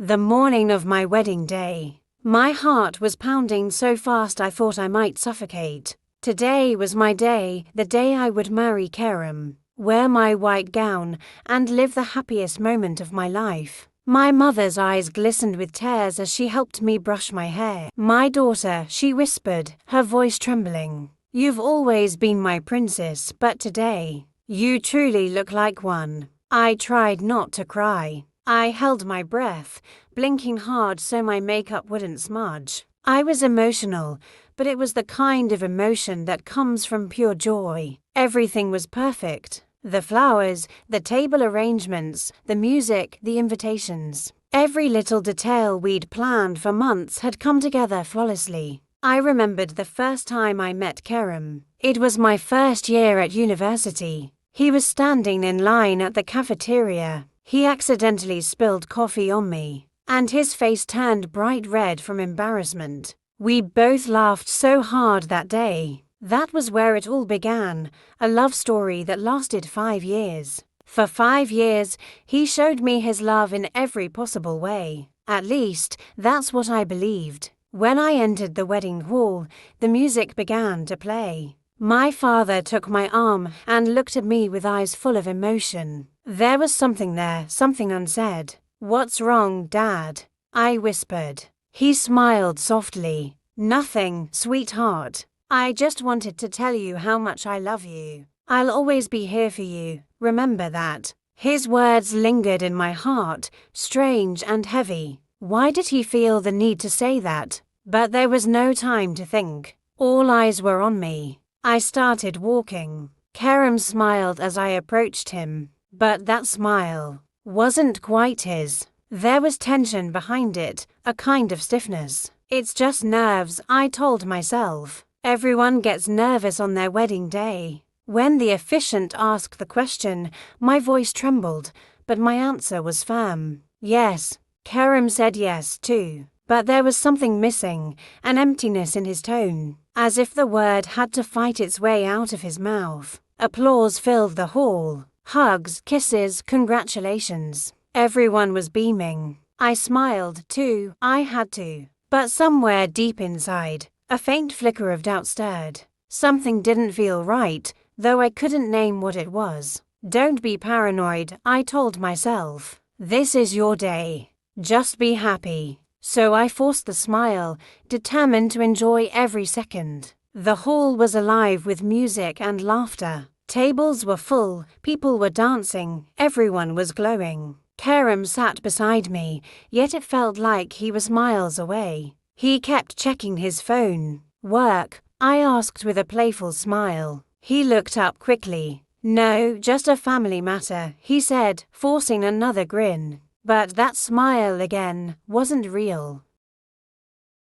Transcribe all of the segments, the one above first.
The morning of my wedding day. My heart was pounding so fast I thought I might suffocate. Today was my day, the day I would marry Kerem, wear my white gown, and live the happiest moment of my life. My mother's eyes glistened with tears as she helped me brush my hair. "My daughter," she whispered, her voice trembling. "You've always been my princess, but today, you truly look like one." I tried not to cry. I held my breath, blinking hard so my makeup wouldn't smudge. I was emotional, but it was the kind of emotion that comes from pure joy. Everything was perfect. The flowers, the table arrangements, the music, the invitations. Every little detail we'd planned for months had come together flawlessly. I remembered the first time I met Kerem. It was my first year at university. He was standing in line at the cafeteria. He accidentally spilled coffee on me, and his face turned bright red from embarrassment. We both laughed so hard that day. That was where it all began, a love story that lasted 5 years. For 5 years, he showed me his love in every possible way. At least, that's what I believed. When I entered the wedding hall, the music began to play. My father took my arm and looked at me with eyes full of emotion. There was something there, something unsaid. "What's wrong, Dad?" I whispered. He smiled softly. "Nothing, sweetheart. I just wanted to tell you how much I love you. I'll always be here for you, remember that." His words lingered in my heart, strange and heavy. Why did he feel the need to say that? But there was no time to think. All eyes were on me. I started walking. Kerem smiled as I approached him, but that smile wasn't quite his. There was tension behind it, a kind of stiffness. "It's just nerves," I told myself. Everyone gets nervous on their wedding day. When the officiant asked the question, my voice trembled, but my answer was firm. "Yes." Kerem said yes too, but there was something missing, an emptiness in his tone, as if the word had to fight its way out of his mouth. Applause filled the hall. Hugs, kisses, congratulations. Everyone was beaming. I smiled too, I had to. But somewhere deep inside, a faint flicker of doubt stirred. Something didn't feel right, though I couldn't name what it was. "Don't be paranoid," I told myself. "This is your day. Just be happy." So I forced the smile, determined to enjoy every second. The hall was alive with music and laughter. Tables were full, people were dancing, everyone was glowing. Kerem sat beside me, yet it felt like he was miles away. He kept checking his phone. "Work?" I asked with a playful smile. He looked up quickly. "No, just a family matter," he said, forcing another grin. But that smile again wasn't real.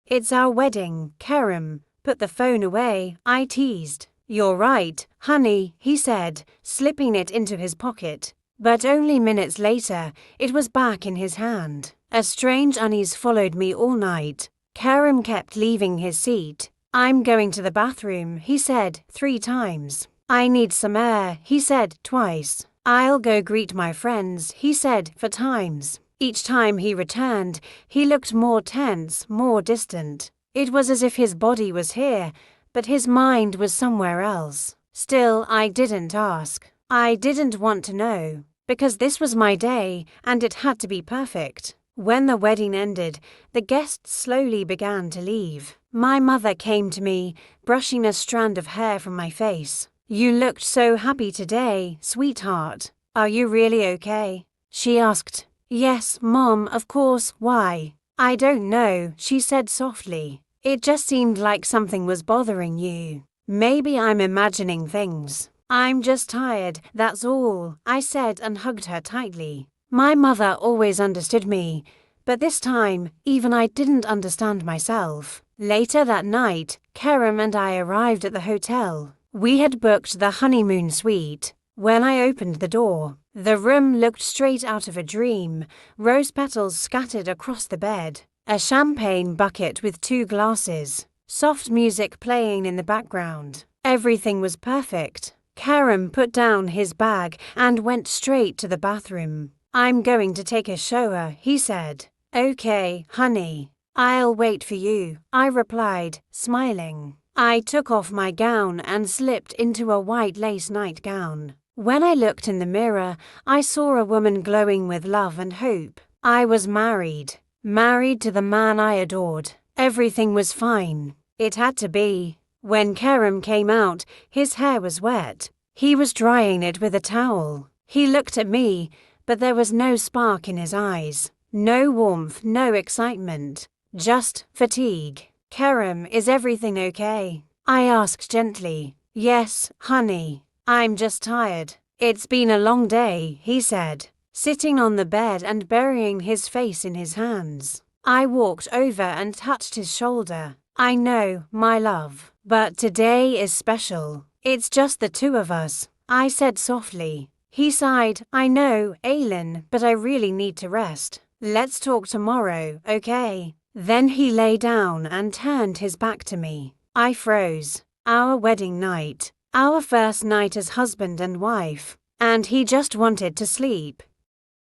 "It's our wedding, Kerem. Put the phone away," I teased. "You're right, honey," he said, slipping it into his pocket. But only minutes later, it was back in his hand. A strange unease followed me all night. Kerem kept leaving his seat. "I'm going to the bathroom," he said 3 times. "I need some air," he said twice. "I'll go greet my friends," he said 4 times. Each time he returned, he looked more tense, more distant. It was as if his body was here, but his mind was somewhere else. Still, I didn't ask. I didn't want to know, because this was my day, and it had to be perfect. When the wedding ended, the guests slowly began to leave. My mother came to me, brushing a strand of hair from my face. "You looked so happy today, sweetheart. Are you really okay?" she asked. "Yes, Mom, of course, why?" "I don't know," she said softly. "It just seemed like something was bothering you. Maybe I'm imagining things. I'm just tired, that's all," I said and hugged her tightly. My mother always understood me, but this time, even I didn't understand myself. Later that night, Kerem and I arrived at the hotel. We had booked the honeymoon suite. When I opened the door, the room looked straight out of a dream, rose petals scattered across the bed, a champagne bucket with 2 glasses, soft music playing in the background. Everything was perfect. Kerem put down his bag and went straight to the bathroom. "I'm going to take a shower," he said. Okay, honey. I'll wait for you, I replied, smiling. I took off my gown and slipped into a white lace nightgown. When I looked in the mirror, I saw a woman glowing with love and hope. I was married. Married to the man I adored. Everything was fine. It had to be. When Kerem came out, his hair was wet. He was drying it with a towel. He looked at me, but there was no spark in his eyes. No warmth, no excitement. Just fatigue. Kerem, is everything okay? I asked gently. Yes, honey. I'm just tired. It's been a long day, he said, sitting on the bed and burying his face in his hands. I walked over and touched his shoulder. I know, my love, but today is special. It's just the two of us, I said softly. He sighed. I know, Aylin, but I really need to rest. Let's talk tomorrow, okay? Then he lay down and turned his back to me. I froze. Our wedding night. Our first night as husband and wife. And he just wanted to sleep.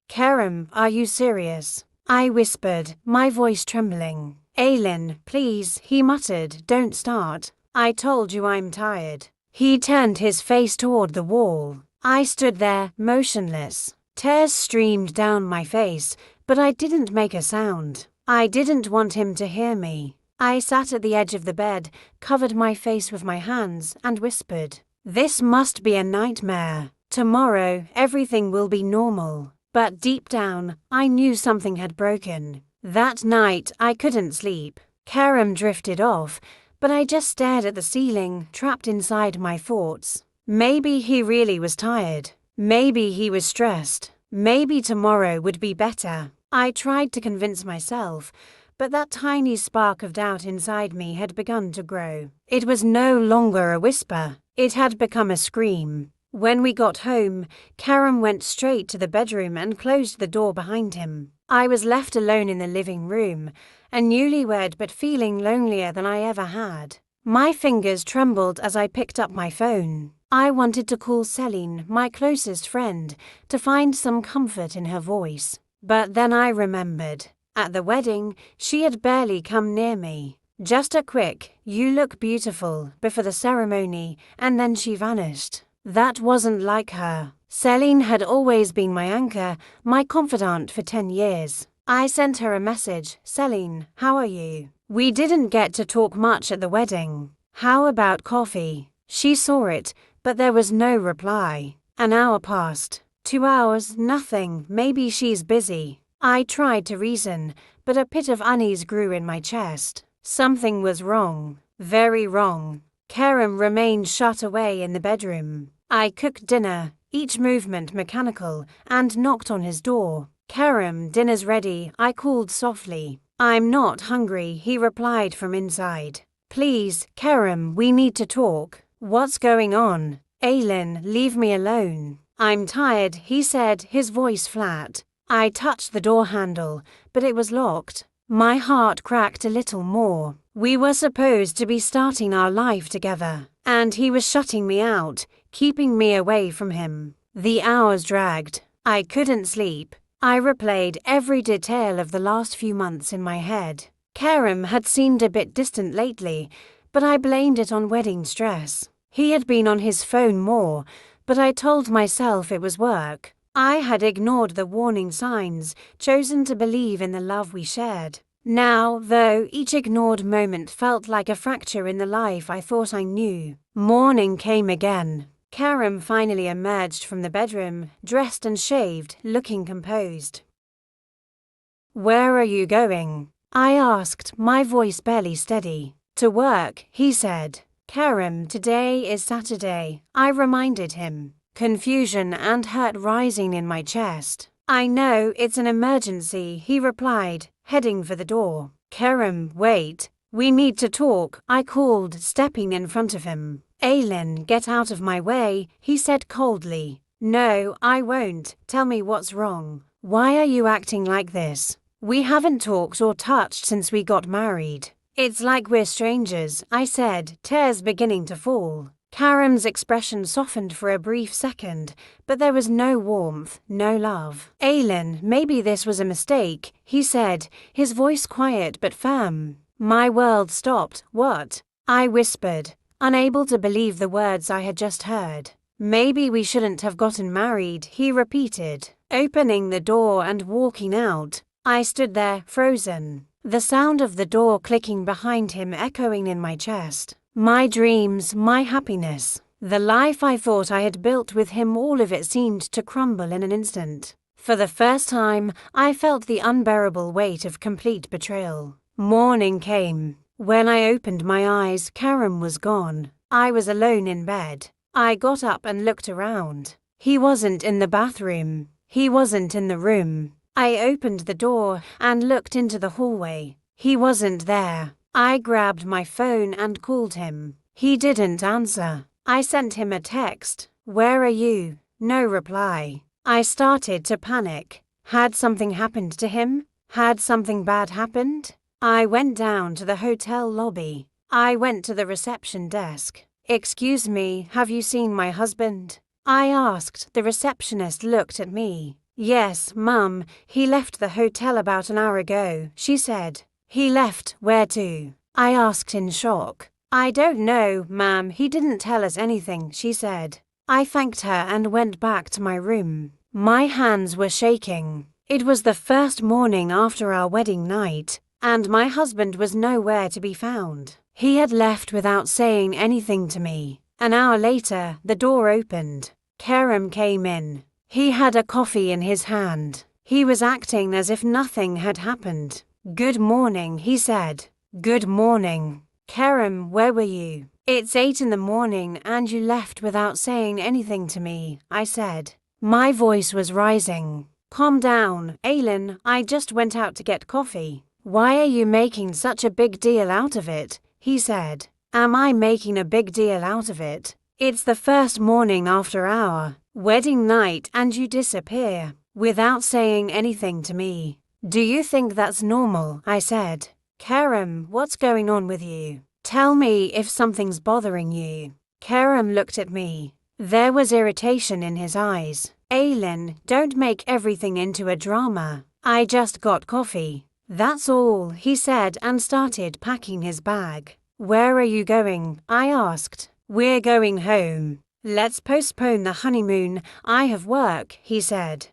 Kerem, are you serious? I whispered, my voice trembling. Aylin, please, he muttered, don't start. I told you I'm tired. He turned his face toward the wall. I stood there, motionless. Tears streamed down my face, but I didn't make a sound. I didn't want him to hear me. I sat at the edge of the bed, covered my face with my hands, and whispered, this must be a nightmare. Tomorrow, everything will be normal. But deep down, I knew something had broken. That night, I couldn't sleep. Kerem drifted off, but I just stared at the ceiling, trapped inside my thoughts. Maybe he really was tired. Maybe he was stressed. Maybe tomorrow would be better. I tried to convince myself, but that tiny spark of doubt inside me had begun to grow. It was no longer a whisper. It had become a scream. When we got home, Kerem went straight to the bedroom and closed the door behind him. I was left alone in the living room, a newlywed but feeling lonelier than I ever had. My fingers trembled as I picked up my phone. I wanted to call Celine, my closest friend, to find some comfort in her voice. But then I remembered. At the wedding, she had barely come near me. Just a quick, you look beautiful, before the ceremony, and then she vanished. That wasn't like her. Celine had always been my anchor, my confidant for 10 years. I sent her a message, Celine, how are you? We didn't get to talk much at the wedding. How about coffee? She saw it, but there was no reply. An hour passed. 2 hours, nothing, maybe she's busy. I tried to reason, but a pit of unease grew in my chest. Something was wrong, very wrong. Kerem remained shut away in the bedroom. I cooked dinner, each movement mechanical, and knocked on his door. Kerem, dinner's ready, I called softly. I'm not hungry, he replied from inside. Please, Kerem, we need to talk. What's going on? Aylin, leave me alone. I'm tired, he said, his voice flat. I touched the door handle, but it was locked. My heart cracked a little more. We were supposed to be starting our life together, and he was shutting me out, keeping me away from him. The hours dragged. I couldn't sleep. I replayed every detail of the last few months in my head. Kerem had seemed a bit distant lately, but I blamed it on wedding stress. He had been on his phone more, but I told myself it was work. I had ignored the warning signs, chosen to believe in the love we shared. Now, though, each ignored moment felt like a fracture in the life I thought I knew. Morning came again. Kerem finally emerged from the bedroom, dressed and shaved, looking composed. Where are you going? I asked, my voice barely steady. To work, he said. Kerem, today is Saturday, I reminded him. Confusion and hurt rising in my chest. I know, it's an emergency, he replied, heading for the door. Kerem, wait. We need to talk, I called, stepping in front of him. Aylin, get out of my way, he said coldly. No, I won't. Tell me what's wrong. Why are you acting like this? We haven't talked or touched since we got married. It's like we're strangers, I said, tears beginning to fall. Karam's expression softened for a brief second, but there was no warmth, no love. Aylin, maybe this was a mistake, he said, his voice quiet but firm. My world stopped. What? I whispered, unable to believe the words I had just heard. Maybe we shouldn't have gotten married, he repeated, opening the door and walking out. I stood there, frozen, the sound of the door clicking behind him echoing in my chest. My dreams, my happiness, the life I thought I had built with him, all of it seemed to crumble in an instant. For the first time, I felt the unbearable weight of complete betrayal. Morning came. When I opened my eyes, Karam was gone. I was alone in bed. I got up and looked around. He wasn't in the bathroom. He wasn't in the room. I opened the door and looked into the hallway. He wasn't there. I grabbed my phone and called him. He didn't answer. I sent him a text. Where are you? No reply. I started to panic. Had something happened to him? Had something bad happened? I went down to the hotel lobby. I went to the reception desk. Excuse me, have you seen my husband? I asked. The receptionist looked at me. Yes, Mum, he left the hotel about an hour ago, she said. He left, where to? I asked in shock. I don't know, ma'am, he didn't tell us anything, she said. I thanked her and went back to my room. My hands were shaking. It was the first morning after our wedding night, and my husband was nowhere to be found. He had left without saying anything to me. An hour later, the door opened. Karam came in. He had a coffee in his hand. He was acting as if nothing had happened. Good morning, he said. Good morning. Karam, where were you? It's 8 in the morning and you left without saying anything to me, I said. My voice was rising. Calm down, Aylin, I just went out to get coffee. Why are you making such a big deal out of it? He said. Am I making a big deal out of it? It's the first morning after our wedding night and you disappear without saying anything to me. Do you think that's normal? I said. Karam, what's going on with you? Tell me if something's bothering you. Karam looked at me. There was irritation in his eyes. Aylin, don't make everything into a drama. I just got coffee. That's all, he said and started packing his bag. Where are you going? I asked. We're going home. Let's postpone the honeymoon. I have work, he said.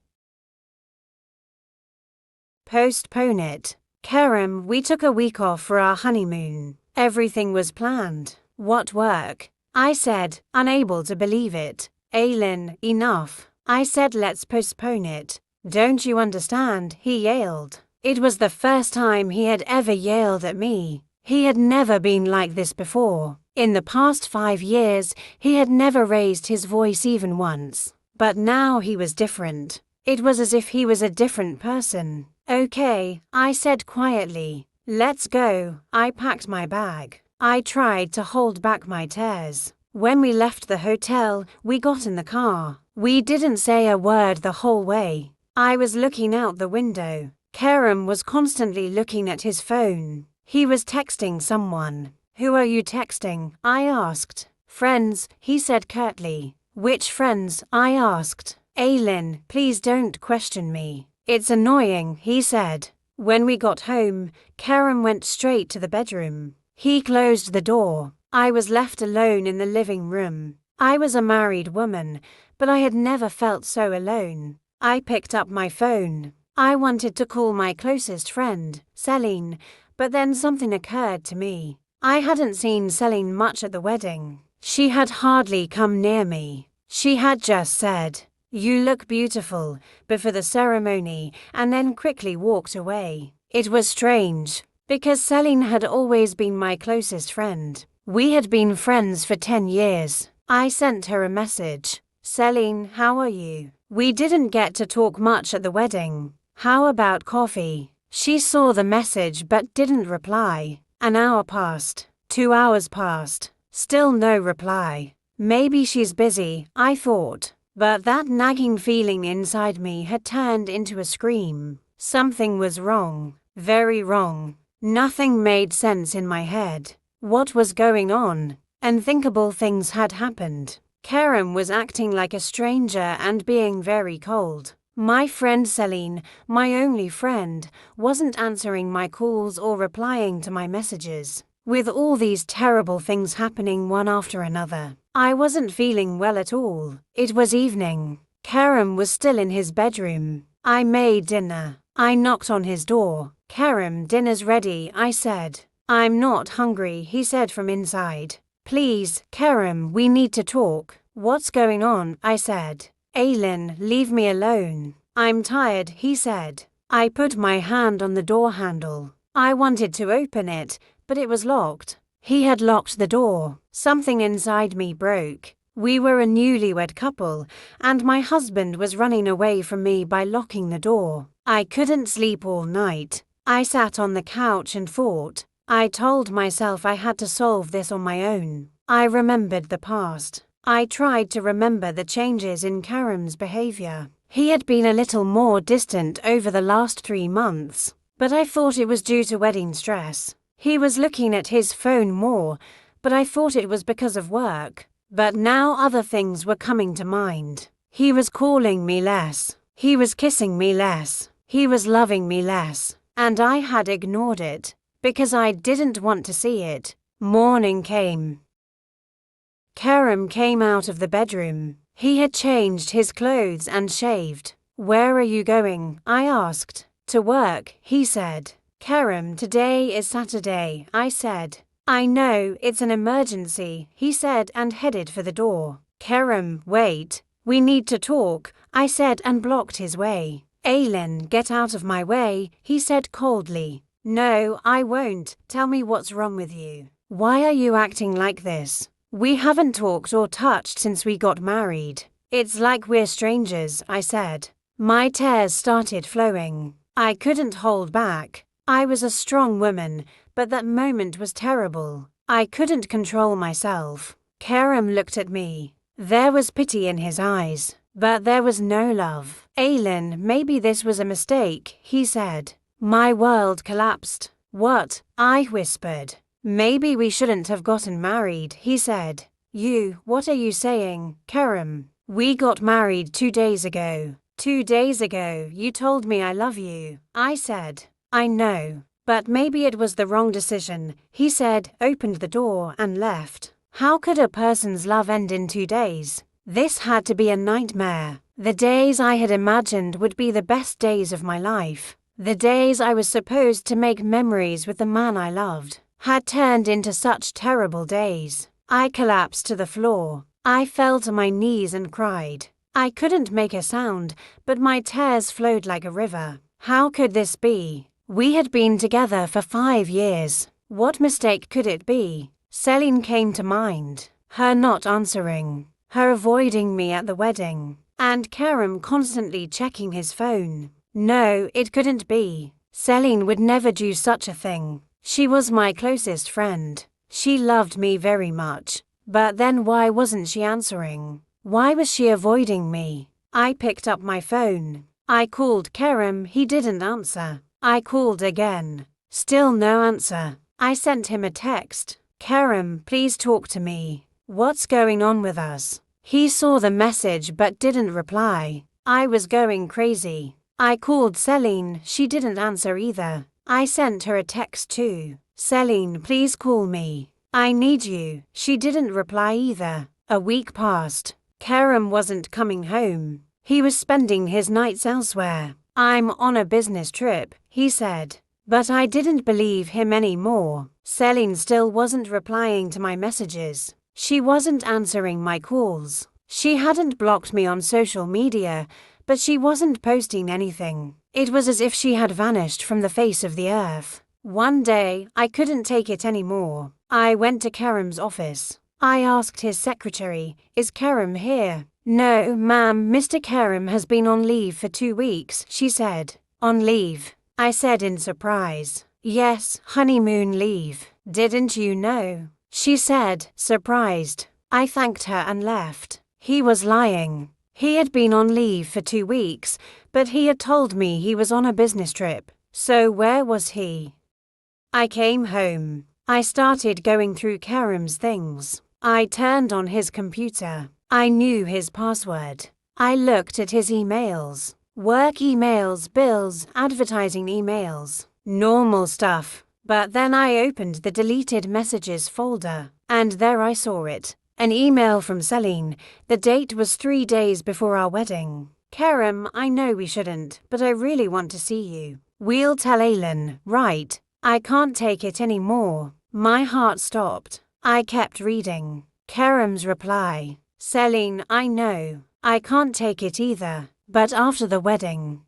Postpone it. Karam, we took a week off for our honeymoon. Everything was planned. What work? I said, unable to believe it. Aylin, enough. I said let's postpone it. Don't you understand? He yelled. It was the first time he had ever yelled at me. He had never been like this before. In the past 5 years, he had never raised his voice even once. But now he was different. It was as if he was a different person. Okay, I said quietly. Let's go. I packed my bag. I tried to hold back my tears. When we left the hotel, we got in the car. We didn't say a word the whole way. I was looking out the window. Karam was constantly looking at his phone. He was texting someone. Who are you texting? I asked. Friends, he said curtly. Which friends? I asked. Aylin, please don't question me. It's annoying, he said. When we got home, Karam went straight to the bedroom. He closed the door. I was left alone in the living room. I was a married woman, but I had never felt so alone. I picked up my phone. I wanted to call my closest friend, Celine, but then something occurred to me. I hadn't seen Celine much at the wedding. She had hardly come near me. She had just said, "You look beautiful," before the ceremony, and then quickly walked away. It was strange, because Celine had always been my closest friend. We had been friends for 10 years. I sent her a message. Celine, how are you? We didn't get to talk much at the wedding. How about coffee? She saw the message but didn't reply. An hour passed. 2 hours passed. Still no reply. Maybe she's busy, I thought. But that nagging feeling inside me had turned into a scream. Something was wrong. Very wrong. Nothing made sense in my head. What was going on? Unthinkable things had happened. Kerem was acting like a stranger and being very cold. My friend Celine, my only friend, wasn't answering my calls or replying to my messages. With all these terrible things happening one after another, I wasn't feeling well at all. It was evening. Kerem was still in his bedroom. I made dinner. I knocked on his door. "Kerem, dinner's ready," I said. "I'm not hungry," he said from inside. "Please, Kerem, we need to talk." "What's going on?" I said. "Aylin, leave me alone. I'm tired," he said. I put my hand on the door handle. I wanted to open it, but it was locked. He had locked the door. Something inside me broke. We were a newlywed couple, and my husband was running away from me by locking the door. I couldn't sleep all night. I sat on the couch and thought. I told myself I had to solve this on my own. I remembered the past. I tried to remember the changes in Kerem's behavior. He had been a little more distant over the last 3 months, but I thought it was due to wedding stress. He was looking at his phone more, but I thought it was because of work. But now other things were coming to mind. He was calling me less. He was kissing me less. He was loving me less. And I had ignored it, because I didn't want to see it. Morning came. Kerem came out of the bedroom. He had changed his clothes and shaved. "Where are you going?" I asked. "To work," he said. "Kerem, today is Saturday," I said. "I know, it's an emergency," he said and headed for the door. "Kerem, wait. We need to talk," I said and blocked his way. "Aylin, get out of my way," he said coldly. "No, I won't. Tell me what's wrong with you. Why are you acting like this? We haven't talked or touched since we got married. It's like we're strangers," I said. My tears started flowing. I couldn't hold back. I was a strong woman, but that moment was terrible. I couldn't control myself. Kerem looked at me. There was pity in his eyes, but there was no love. "Aylin, maybe this was a mistake," he said. My world collapsed. "What?" I whispered. "Maybe we shouldn't have gotten married," he said. What are you saying, Kerem? We got married 2 days ago. 2 days ago, you told me I love you," I said. "I know, but maybe it was the wrong decision," he said, opened the door and left. How could a person's love end in 2 days? This had to be a nightmare. The days I had imagined would be the best days of my life, the days I was supposed to make memories with the man I loved, had turned into such terrible days. I collapsed to the floor. I fell to my knees and cried. I couldn't make a sound, but my tears flowed like a river. How could this be? We had been together for 5 years. What mistake could it be? Celine came to mind. Her not answering. Her avoiding me at the wedding. And Kerem constantly checking his phone. No, it couldn't be. Celine would never do such a thing. She was my closest friend. She loved me very much. But then why wasn't she answering? Why was she avoiding me? I picked up my phone. I called Kerem, he didn't answer. I called again. Still no answer. I sent him a text. "Kerem, please talk to me. What's going on with us?" He saw the message but didn't reply. I was going crazy. I called Celine, she didn't answer either. I sent her a text too. "Celine, please call me. I need you." She didn't reply either. A week passed. Kerem wasn't coming home. He was spending his nights elsewhere. "I'm on a business trip," he said. But I didn't believe him anymore. Celine still wasn't replying to my messages. She wasn't answering my calls. She hadn't blocked me on social media, but she wasn't posting anything. It was as if she had vanished from the face of the earth. One day, I couldn't take it anymore. I went to Kerem's office. I asked his secretary, "Is Kerem here?" "No, ma'am, Mr. Kerem has been on leave for 2 weeks," she said. "On leave?" I said in surprise. "Yes, honeymoon leave. Didn't you know?" She said, surprised. I thanked her and left. He was lying. He had been on leave for 2 weeks, but he had told me he was on a business trip. So where was he? I came home. I started going through Kerem's things. I turned on his computer. I knew his password. I looked at his emails. Work emails, bills, advertising emails. Normal stuff. But then I opened the deleted messages folder, and there I saw it. An email from Celine. The date was 3 days before our wedding. Kerem, I know we shouldn't, but I really want to see you. We'll tell Aylin, right? I can't take it anymore. My heart stopped. I kept reading. Kerem's reply. Celine, I know. I can't take it either. But after the wedding,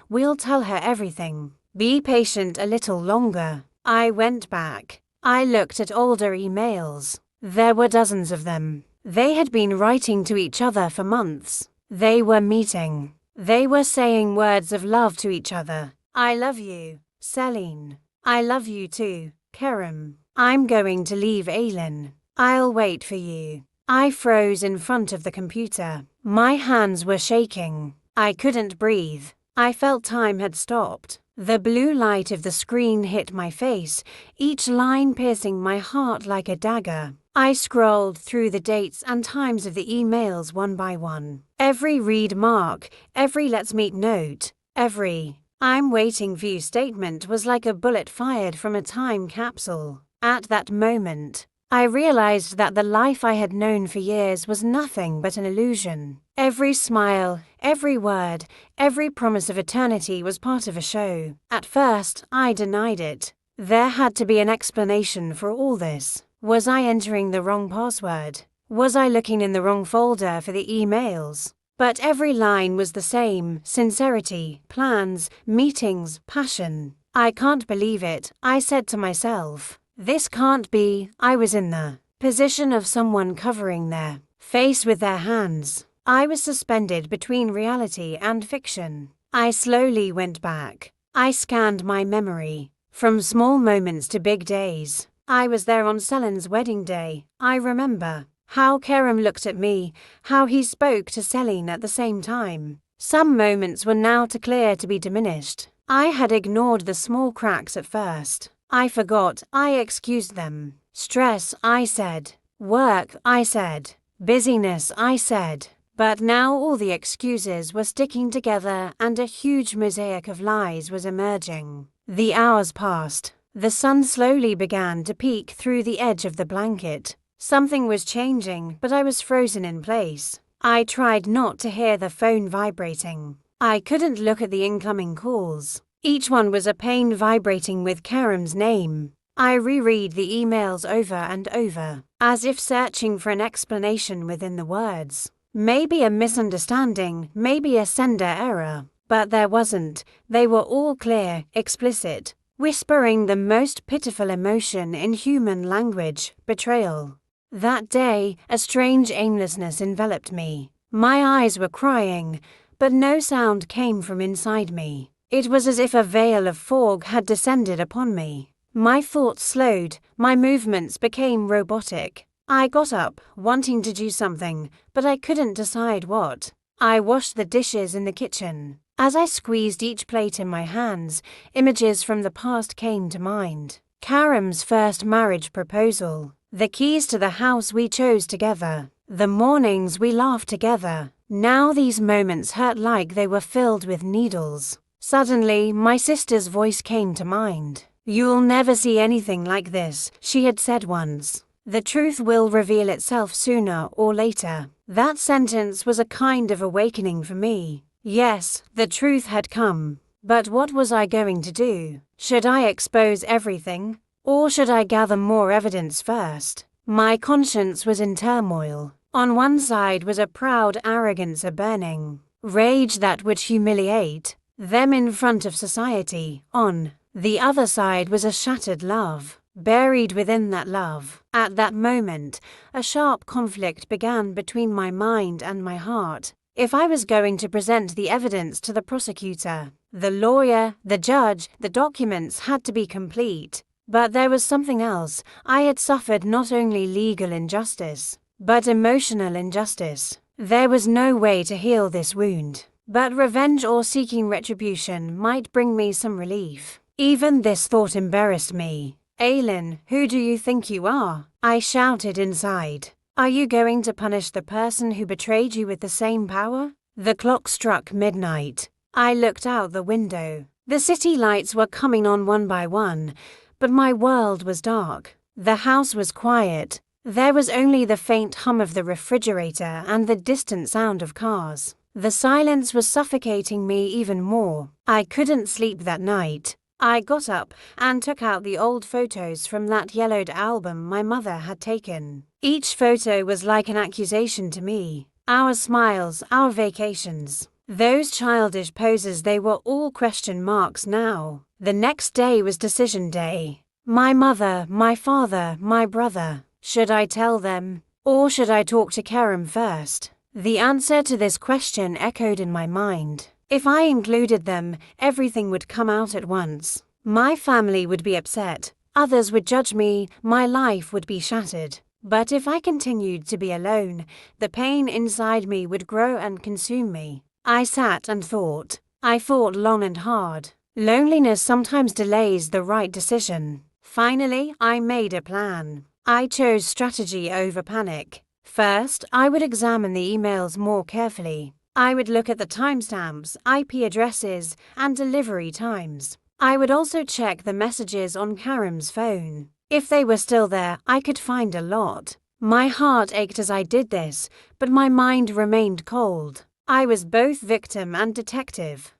we'll tell her everything. Be patient a little longer. I went back. I looked at older emails. There were dozens of them. They had been writing to each other for months. They were meeting. They were saying words of love to each other. I love you, Celine. I love you too, Kerem. I'm going to leave Aylin. I'll wait for you. I froze in front of the computer. My hands were shaking. I couldn't breathe. I felt time had stopped. The blue light of the screen hit my face, each line piercing my heart like a dagger. I scrolled through the dates and times of the emails one by one. Every read mark, every let's meet note, every I'm waiting for you statement was like a bullet fired from a time capsule. At that moment, I realized that the life I had known for years was nothing but an illusion. Every smile, every word, every promise of eternity was part of a show. At first, I denied it. There had to be an explanation for all this. Was I entering the wrong password? Was I looking in the wrong folder for the emails? But every line was the same: sincerity, plans, meetings, passion. I can't believe it, I said to myself. This can't be. I was in the position of someone covering their face with their hands. I was suspended between reality and fiction. I slowly went back. I scanned my memory. From small moments to big days. I was there on Celine's wedding day. I remember how Kerem looked at me, how he spoke to Celine at the same time. Some moments were now too clear to be diminished. I had ignored the small cracks at first. I forgot, I excused them. Stress, I said. Work, I said. Busyness, I said. But now all the excuses were sticking together and a huge mosaic of lies was emerging. The hours passed. The sun slowly began to peek through the edge of the blanket. Something was changing, but I was frozen in place. I tried not to hear the phone vibrating. I couldn't look at the incoming calls. Each one was a pain vibrating with Kerem's name. I reread the emails over and over, as if searching for an explanation within the words. Maybe a misunderstanding, maybe a sender error. But there wasn't. They were all clear, explicit, whispering the most pitiful emotion in human language: betrayal. That day, a strange aimlessness enveloped me. My eyes were crying, but no sound came from inside me. It was as if a veil of fog had descended upon me. My thoughts slowed, my movements became robotic. I got up, wanting to do something, but I couldn't decide what. I washed the dishes in the kitchen. As I squeezed each plate in my hands, images from the past came to mind. Kerem's first marriage proposal, the keys to the house we chose together, the mornings we laughed together. Now these moments hurt like they were filled with needles. Suddenly, my sister's voice came to mind. "You'll never see anything like this," she had said once. "The truth will reveal itself sooner or later." That sentence was a kind of awakening for me. Yes, the truth had come. But what was I going to do? Should I expose everything? Or should I gather more evidence first? My conscience was in turmoil. On one side was a proud arrogance burning, rage that would humiliate them in front of society. On the other side was a shattered love, buried within that love. At that moment, a sharp conflict began between my mind and my heart. If I was going to present the evidence to the prosecutor, the lawyer, the judge, the documents had to be complete. But there was something else. I had suffered not only legal injustice, but emotional injustice. There was no way to heal this wound. But revenge or seeking retribution might bring me some relief. Even this thought embarrassed me. Aylin, who do you think you are? I shouted inside. Are you going to punish the person who betrayed you with the same power? The clock struck midnight. I looked out the window. The city lights were coming on one by one, but my world was dark. The house was quiet. There was only the faint hum of the refrigerator and the distant sound of cars. The silence was suffocating me even more. I couldn't sleep that night. I got up and took out the old photos from that yellowed album my mother had taken. Each photo was like an accusation to me. Our smiles, our vacations. Those childish poses, they were all question marks now. The next day was decision day. My mother, my father, my brother. Should I tell them? Or should I talk to Kerem first? The answer to this question echoed in my mind. If I included them, everything would come out at once. My family would be upset. Others would judge me. My life would be shattered. But if I continued to be alone, the pain inside me would grow and consume me. I sat and thought. I thought long and hard. Loneliness sometimes delays the right decision. Finally, I made a plan. I chose strategy over panic. First, I would examine the emails more carefully. I would look at the timestamps, IP addresses, and delivery times. I would also check the messages on Kerem's phone. If they were still there, I could find a lot. My heart ached as I did this, but my mind remained cold. I was both victim and detective.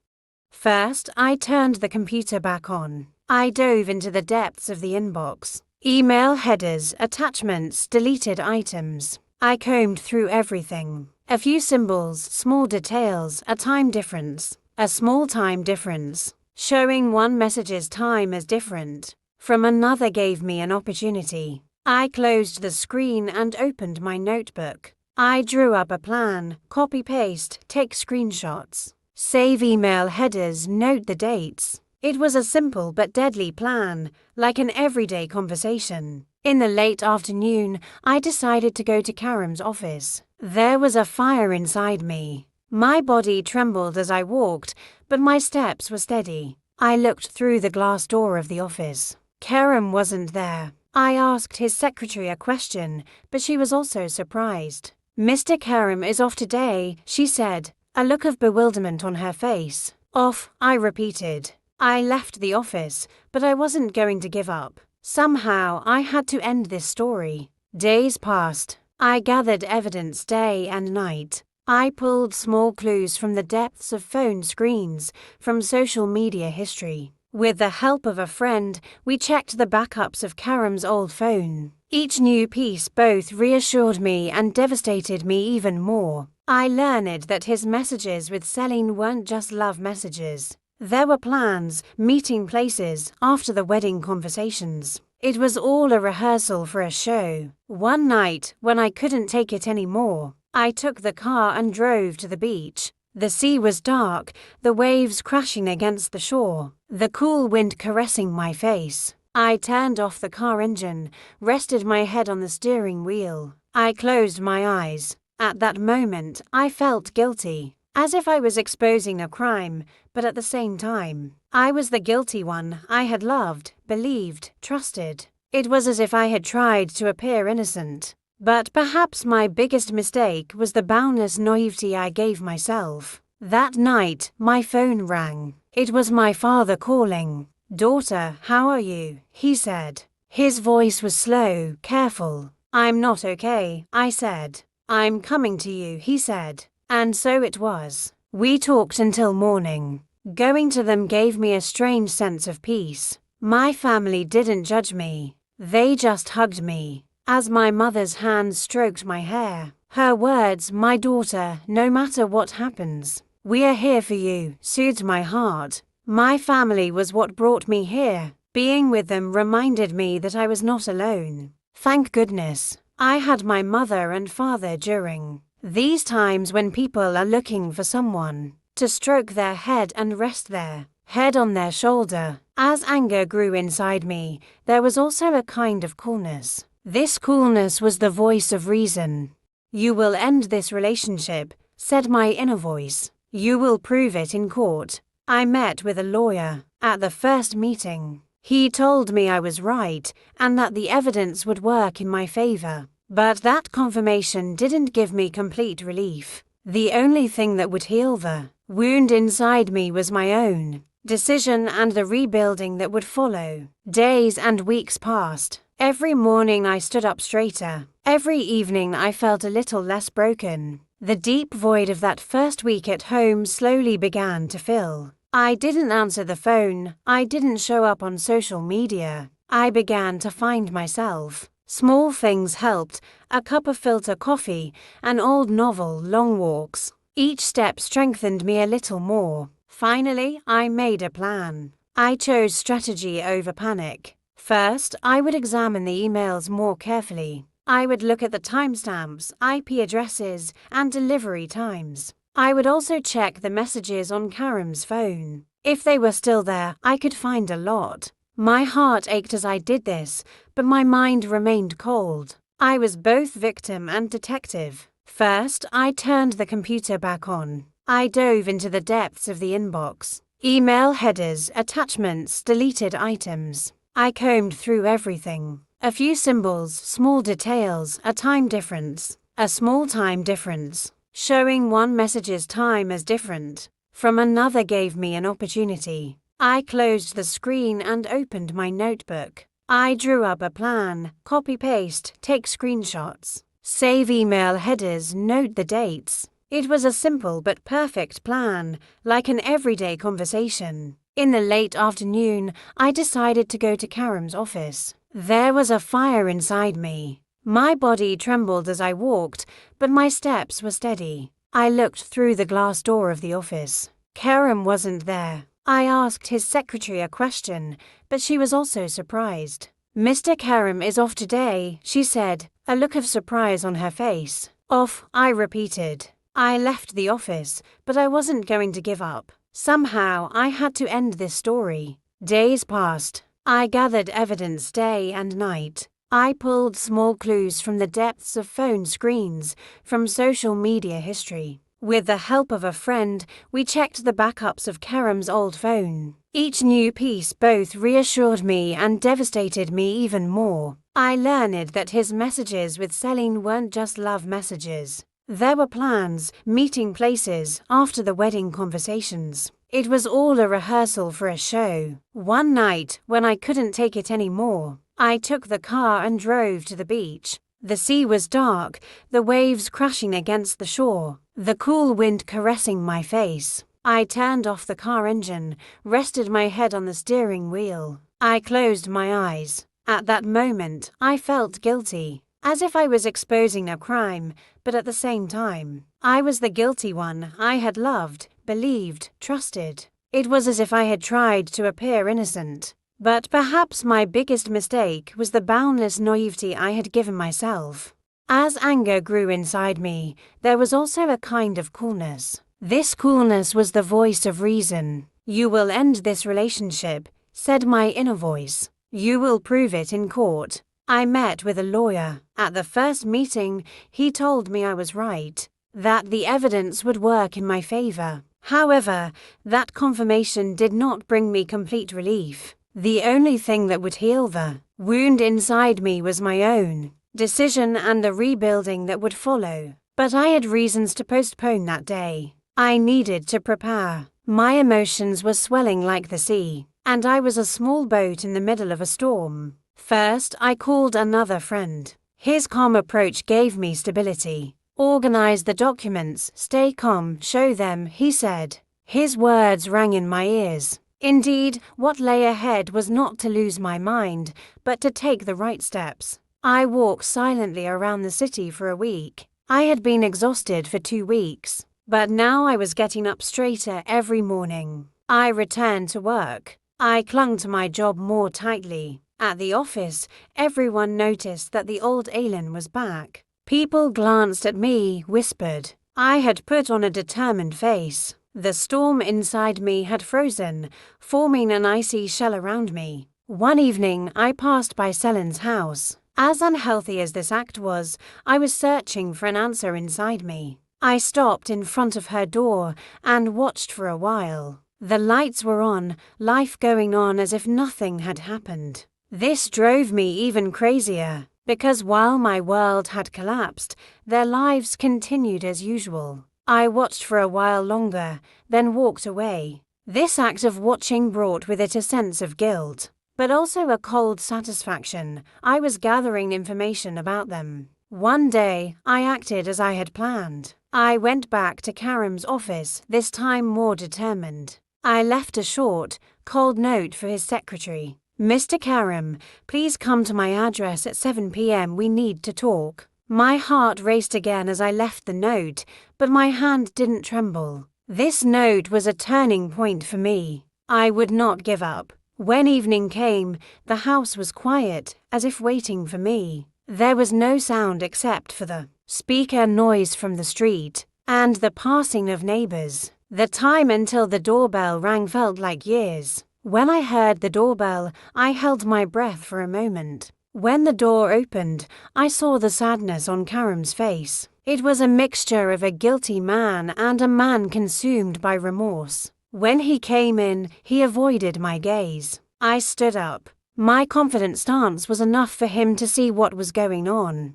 First, I turned the computer back on. I dove into the depths of the inbox. Email headers, attachments, deleted items. I combed through everything. A few symbols, small details, a time difference. A small time difference. Showing one message's time as different from another gave me an opportunity. I closed the screen and opened my notebook. I drew up a plan, copy-paste, take screenshots, save email headers, note the dates. It was a simple but deadly plan, like an everyday conversation. In the late afternoon, I decided to go to Kerem's office. There was a fire inside me. My body trembled as I walked, but my steps were steady. I looked through the glass door of the office. Kerem wasn't there. I asked his secretary a question, but she was also surprised. Mr. Kerem is off today, she said, a look of bewilderment on her face. Off, I repeated. I left the office, but I wasn't going to give up. Somehow, I had to end this story. Days passed. I gathered evidence day and night. I pulled small clues from the depths of phone screens, from social media history. With the help of a friend, we checked the backups of Kerem's old phone. Each new piece both reassured me and devastated me even more. I learned that his messages with Celine weren't just love messages. There were plans, meeting places, after the wedding conversations. It was all a rehearsal for a show. One night, when I couldn't take it anymore, I took the car and drove to the beach. The sea was dark, the waves crashing against the shore, the cool wind caressing my face. I turned off the car engine, rested my head on the steering wheel. I closed my eyes. At that moment, I felt guilty, as if I was exposing a crime, but at the same time, I was the guilty one I had loved, believed, trusted. It was as if I had tried to appear innocent. But perhaps my biggest mistake was the boundless naivety I gave myself. That night, my phone rang. It was my father calling. "Daughter, how are you?" he said. His voice was slow, careful. "I'm not okay," I said. "I'm coming to you," he said. And so it was. We talked until morning. Going to them gave me a strange sense of peace. My family didn't judge me. They just hugged me. As my mother's hands stroked my hair, her words, "My daughter, no matter what happens, we are here for you," soothed my heart. My family was what brought me here. Being with them reminded me that I was not alone. Thank goodness, I had my mother and father during these times when people are looking for someone to stroke their head and rest their head on their shoulder. As anger grew inside me, there was also a kind of coolness. This coolness was the voice of reason. "You will end this relationship," said my inner voice. "You will prove it in court." I met with a lawyer. At the first meeting, He told me I was right and that the evidence would work in my favor. But that confirmation didn't give me complete relief. The only thing that would heal the wound inside me was my own decision and the rebuilding that would follow. Days and weeks passed. Every morning I stood up straighter. Every evening I felt a little less broken. The deep void of that first week at home slowly began to fill. I didn't answer the phone. I didn't show up on social media. I began to find myself. Small things helped: a cup of filter coffee, an old novel, long walks. Each step strengthened me a little more. Finally, I made a plan. I chose strategy over panic. First, I would examine the emails more carefully. I would look at the timestamps, IP addresses, and delivery times. I would also check the messages on Karim's phone. If they were still there, I could find a lot. My heart ached as I did this, but my mind remained cold. I was both victim and detective. First, I turned the computer back on. I dove into the depths of the inbox. Email headers, attachments, deleted items. I combed through everything. A few symbols, small details, a time difference. A small time difference. Showing one message's time as different from another gave me an opportunity. I closed the screen and opened my notebook. I drew up a plan: copy-paste, take screenshots, save email headers, note the dates. It was a simple but perfect plan, like an everyday conversation. In the late afternoon, I decided to go to Karim's office. There was a fire inside me. My body trembled as I walked, but my steps were steady. I looked through the glass door of the office. Karim wasn't there. I asked his secretary a question, but she was also surprised. "Mr. Karim is off today," she said, a look of surprise on her face. "Off," I repeated. I left the office, but I wasn't going to give up. Somehow, I had to end this story. Days passed. I gathered evidence day and night. I pulled small clues from the depths of phone screens, from social media history. With the help of a friend, we checked the backups of Karim's old phone. Each new piece both reassured me and devastated me even more. I learned that his messages with Celine weren't just love messages. There were plans, meeting places, after the wedding conversations. It was all a rehearsal for a show. One night, when I couldn't take it anymore, I took the car and drove to the beach. The sea was dark, the waves crashing against the shore, the cool wind caressing my face. I turned off the car engine, rested my head on the steering wheel. I closed my eyes. At that moment, I felt guilty, as if I was exposing a crime, but at the same time, I was the guilty one. I had loved, believed, trusted. It was as if I had tried to appear innocent. But perhaps my biggest mistake was the boundless naivety I had given myself. As anger grew inside me, there was also a kind of coolness. This coolness was the voice of reason. "You will end this relationship," said my inner voice. "You will prove it in court." I met with a lawyer. At the first meeting, he told me I was right, that the evidence would work in my favor. However, that confirmation did not bring me complete relief. The only thing that would heal the wound inside me was my own decision and the rebuilding that would follow. But I had reasons to postpone that day. I needed to prepare. My emotions were swelling like the sea, and I was a small boat in the middle of a storm. First, I called another friend. His calm approach gave me stability. "Organize the documents, stay calm, show them," he said. His words rang in my ears. Indeed, what lay ahead was not to lose my mind, but to take the right steps. I walked silently around the city for a week. I had been exhausted for 2 weeks, but now I was getting up straighter every morning. I returned to work. I clung to my job more tightly. At the office, everyone noticed that the old Aylin was back. People glanced at me, whispered. I had put on a determined face. The storm inside me had frozen, forming an icy shell around me. One evening, I passed by Celine's house. As unhealthy as this act was, I was searching for an answer inside me. I stopped in front of her door and watched for a while. The lights were on, life going on as if nothing had happened. This drove me even crazier, because while my world had collapsed, their lives continued as usual. I watched for a while longer, then walked away. This act of watching brought with it a sense of guilt, but also a cold satisfaction. I was gathering information about them. One day, I acted as I had planned. I went back to Karim's office, this time more determined. I left a short, cold note for his secretary. "Mr. Karim, please come to my address at 7 p.m. We need to talk." My heart raced again as I left the note, but my hand didn't tremble. This note was a turning point for me. I would not give up. When evening came, the house was quiet, as if waiting for me. There was no sound except for the speaker noise from the street and the passing of neighbors. The time until the doorbell rang felt like years. When I heard the doorbell, I held my breath for a moment. When the door opened, I saw the sadness on Karim's face. It was a mixture of a guilty man and a man consumed by remorse. When he came in, he avoided my gaze. I stood up. My confident stance was enough for him to see what was going on.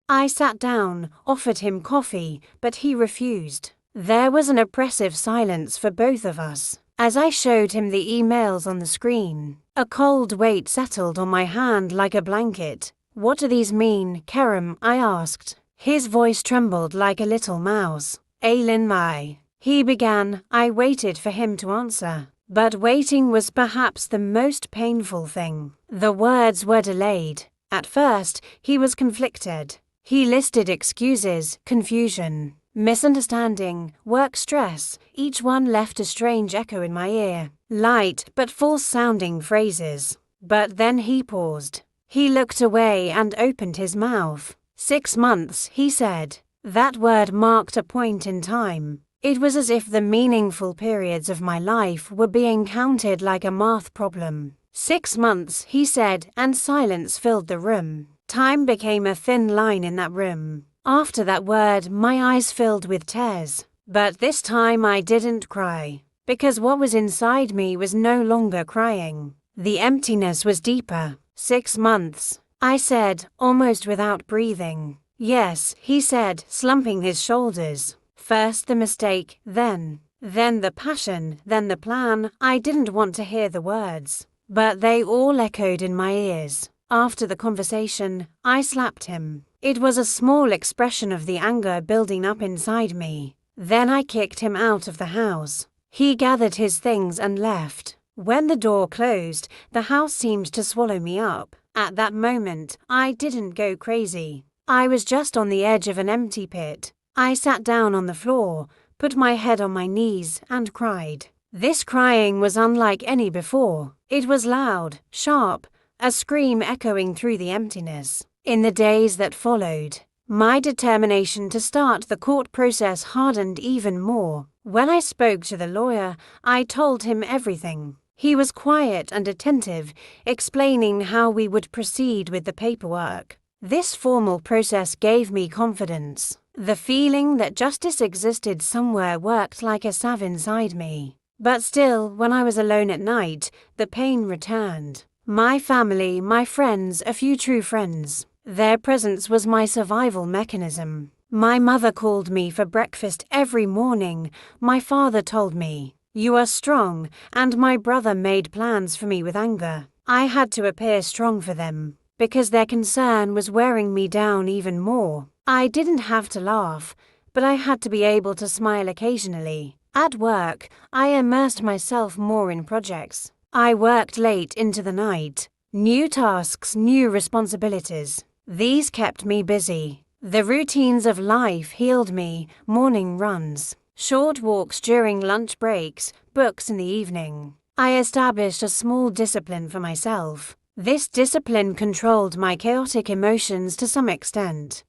I sat down, offered him coffee, but he refused. There was an oppressive silence for both of us. As I showed him the emails on the screen, a cold weight settled on my hand like a blanket. "What do these mean, Karim?" I asked. His voice trembled like a little mouse. "Aylin, he began. I waited for him to answer. But waiting was perhaps the most painful thing. The words were delayed. At first, he was conflicted. He listed excuses, confusion, misunderstanding, work stress. Each one left a strange echo in my ear. Light but false-sounding phrases. But then he paused. He looked away and opened his mouth. 6 months, he said. That word marked a point in time. It was as if the meaningful periods of my life were being counted like a math problem. 6 months, he said, and silence filled the room. Time became a thin line in that room. After that word, my eyes filled with tears. But this time I didn't cry, because what was inside me was no longer crying. The emptiness was deeper. 6 months, I said, almost without breathing. Yes, he said, slumping his shoulders. First the mistake, then the passion, then the plan. I didn't want to hear the words, but they all echoed in my ears. After the conversation, I slapped him. It was a small expression of the anger building up inside me. Then I kicked him out of the house. He gathered his things and left. When the door closed, the house seemed to swallow me up. At that moment, I didn't go crazy. I was just on the edge of an empty pit. I sat down on the floor, put my head on my knees, and cried. This crying was unlike any before. It was loud, sharp, a scream echoing through the emptiness. In the days that followed, my determination to start the court process hardened even more. When I spoke to the lawyer, I told him everything. He was quiet and attentive, explaining how we would proceed with the paperwork. This formal process gave me confidence. The feeling that justice existed somewhere worked like a salve inside me. But still, when I was alone at night, the pain returned. My family, my friends, a few true friends. Their presence was my survival mechanism. My mother called me for breakfast every morning. My father told me, "You are strong," and my brother made plans for me with anger. I had to appear strong for them, because their concern was wearing me down even more. I didn't have to laugh, but I had to be able to smile occasionally. At work, I immersed myself more in projects. I worked late into the night. New tasks, new responsibilities. These kept me busy. The routines of life healed me, morning runs, short walks during lunch breaks, books in the evening. I established a small discipline for myself. This discipline controlled my chaotic emotions to some extent.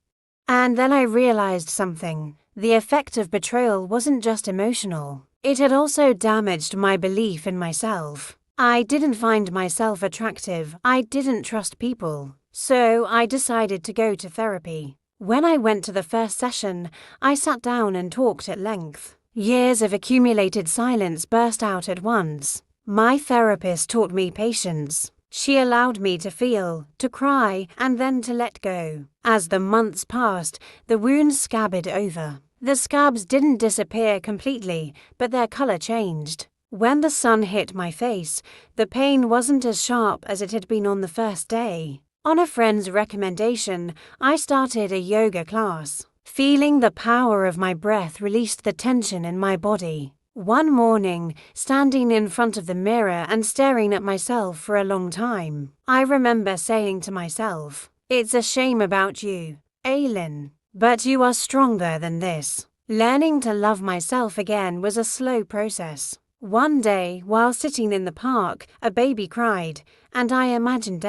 And then I realized something. The effect of betrayal wasn't just emotional. It had also damaged my belief in myself. I didn't find myself attractive. I didn't trust people. So I decided to go to therapy. When I went to the first session, I sat down and talked at length. Years of accumulated silence burst out at once. My therapist taught me patience. She allowed me to feel, to cry, and then to let go. As the months passed, the wounds scabbed over. The scabs didn't disappear completely, but their color changed. When the sun hit my face, the pain wasn't as sharp as it had been on the first day. On a friend's recommendation, I started a yoga class. Feeling the power of my breath released the tension in my body. One morning, standing in front of the mirror and staring at myself for a long time, I remember saying to myself, "It's a shame about you, Aylin. But you are stronger than this." Learning to love myself again was a slow process. One day, while sitting in the park, a baby cried, and I imagined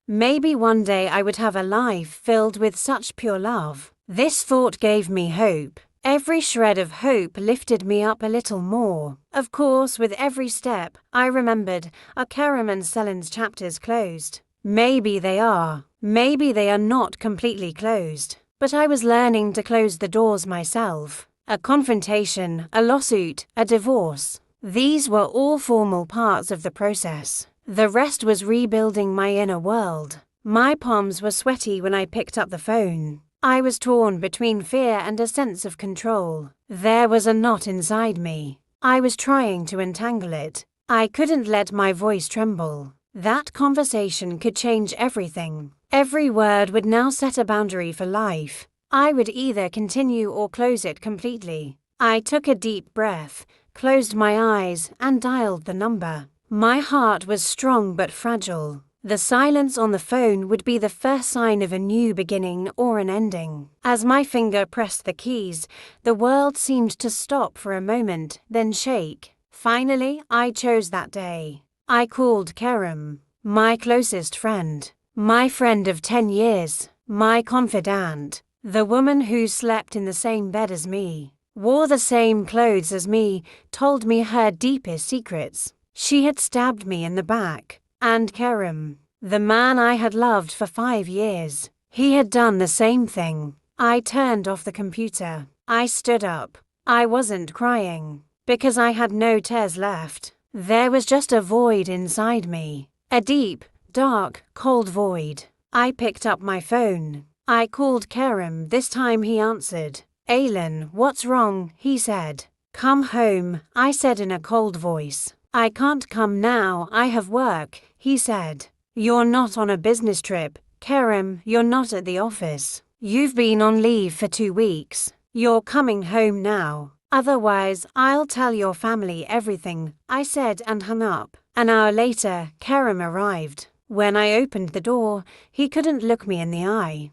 maybe one day I would have a life filled with such pure love. This thought gave me hope. Every shred of hope lifted me up a little more. Of course, with every step, I remembered, are Kerem and Selin's chapters closed? Maybe they are. Maybe they are not completely closed. But I was learning to close the doors myself. A confrontation, a lawsuit, a divorce. These were all formal parts of the process. The rest was rebuilding my inner world. My palms were sweaty when I picked up the phone. I was torn between fear and a sense of control. There was a knot inside me. I was trying to untangle it. I couldn't let my voice tremble. That conversation could change everything. Every word would now set a boundary for life. I would either continue or close it completely. I took a deep breath, closed my eyes, and dialed the number. My heart was strong but fragile. The silence on the phone would be the first sign of a new beginning or an ending. As my finger pressed the keys, the world seemed to stop for a moment, then shake. Finally, I chose that day. I called Kerem, my closest friend, my friend of 10 years, my confidant, the woman who slept in the same bed as me, wore the same clothes as me, told me her deepest secrets. She had stabbed me in the back. And Kerem, the man I had loved for 5 years, he had done the same thing. I turned off the computer. I stood up. I wasn't crying, because I had no tears left. There was just a void inside me. A deep, dark, cold void. I picked up my phone. I called Kerem. This time he answered. "Aylin, what's wrong?" he said. "Come home," I said in a cold voice. "I can't come now, I have work," he said. "You're not on a business trip, Kerem, you're not at the office. You've been on leave for 2 weeks. You're coming home now. Otherwise, I'll tell your family everything," I said and hung up. An hour later, Kerem arrived. When I opened the door, he couldn't look me in the eye.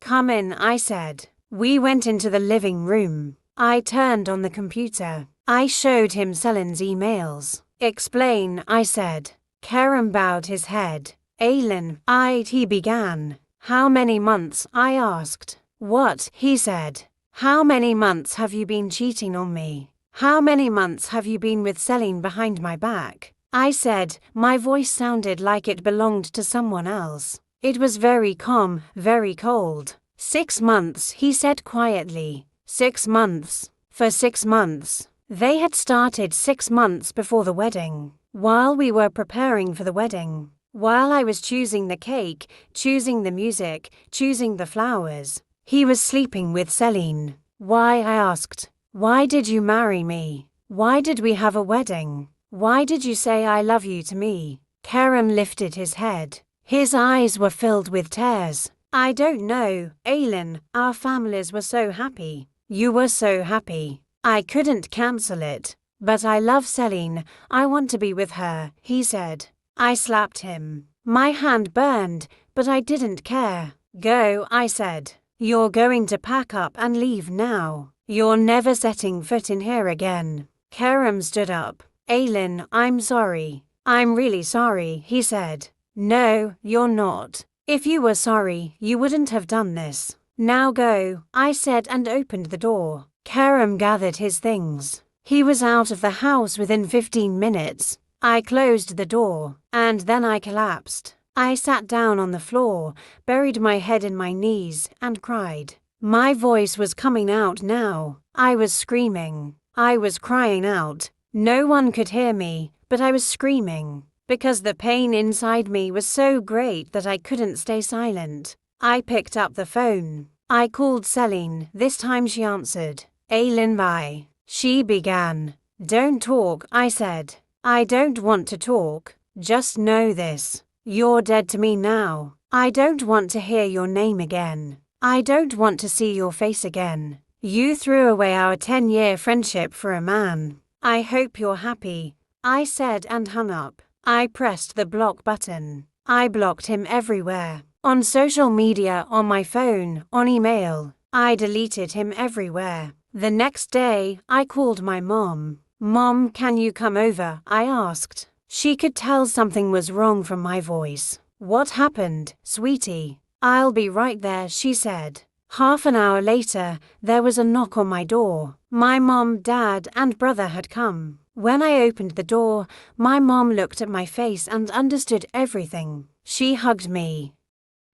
"Come in," I said. We went into the living room. I turned on the computer. I showed him Selin's emails. "Explain," I said. Kerem bowed his head. "Aylin, he began. "How many months?" I asked. "What?" he said. "How many months have you been cheating on me? How many months have you been with Selin behind my back?" I said. My voice sounded like it belonged to someone else. It was very calm, very cold. "6 months," he said quietly. 6 months. For 6 months. They had started 6 months before the wedding. While we were preparing for the wedding. While I was choosing the cake, choosing the music, choosing the flowers. He was sleeping with Selin. "Why?" I asked. "Why did you marry me? Why did we have a wedding? Why did you say I love you to me?" Kerem lifted his head. His eyes were filled with tears. "I don't know, Aylin, our families were so happy. You were so happy. I couldn't cancel it. But I love Selin, I want to be with her," he said. I slapped him. My hand burned, but I didn't care. "Go," I said. "You're going to pack up and leave now. You're never setting foot in here again." Kerem stood up. "Aylin, I'm sorry. I'm really sorry," he said. "No, you're not. If you were sorry, you wouldn't have done this. Now go," I said and opened the door. Kerem gathered his things. He was out of the house within 15 minutes. I closed the door, and then I collapsed. I sat down on the floor, buried my head in my knees, and cried. My voice was coming out now. I was screaming. I was crying out. No one could hear me, but I was screaming, because the pain inside me was so great that I couldn't stay silent. I picked up the phone. I called Celine. This time she answered. Aylin, bye. She began. Don't talk, I said. I don't want to talk. Just know this. You're dead to me now. I don't want to hear your name again. I don't want to see your face again. You threw away our 10-year friendship for a man. I hope you're happy, I said and hung up. I pressed the block button. I blocked him everywhere. On social media, on my phone, on email. I deleted him everywhere. The next day, I called my mom. Mom, can you come over? I asked. She could tell something was wrong from my voice. What happened, sweetie? I'll be right there, she said. Half an hour later, there was a knock on my door. My mom, dad, and brother had come. When I opened the door, my mom looked at my face and understood everything. She hugged me.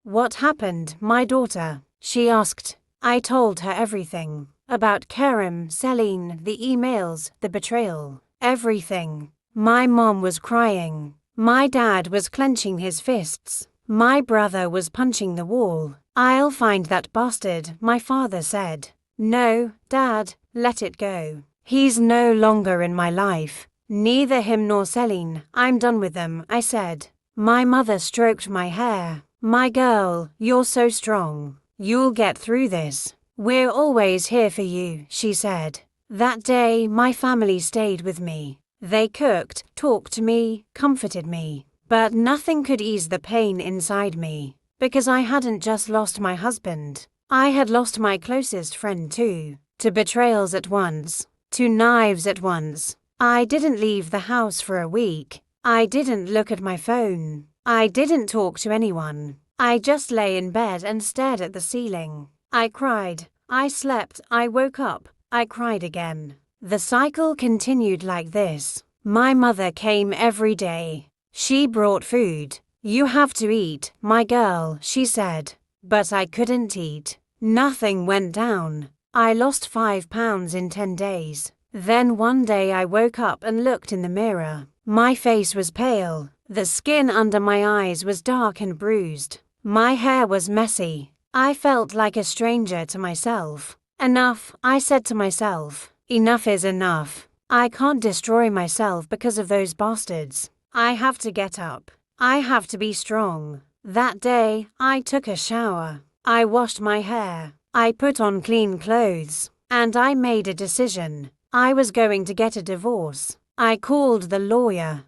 What happened, my daughter? She asked. I told her everything. About Kerem, Celine, the emails, the betrayal. Everything. My mom was crying. My dad was clenching his fists. My brother was punching the wall. I'll find that bastard, my father said. No, Dad, let it go. He's no longer in my life. Neither him nor Celine. I'm done with them, I said. My mother stroked my hair. My girl, you're so strong. You'll get through this. We're always here for you, she said. That day, my family stayed with me. They cooked, talked to me, comforted me. But nothing could ease the pain inside me, because I hadn't just lost my husband. I had lost my closest friend too, to betrayals at once, to knives at once. I didn't leave the house for a week. I didn't look at my phone. I didn't talk to anyone. I just lay in bed and stared at the ceiling. I cried. I slept. I woke up. I cried again. The cycle continued like this. My mother came every day. She brought food. You have to eat, my girl, she said. But I couldn't eat. Nothing went down. I lost 5 pounds in 10 days. Then one day I woke up and looked in the mirror. My face was pale. The skin under my eyes was dark and bruised. My hair was messy. I felt like a stranger to myself. Enough, I said to myself. Enough is enough. I can't destroy myself because of those bastards. I have to get up. I have to be strong. That day, I took a shower. I washed my hair. I put on clean clothes. And I made a decision. I was going to get a divorce. I called the lawyer.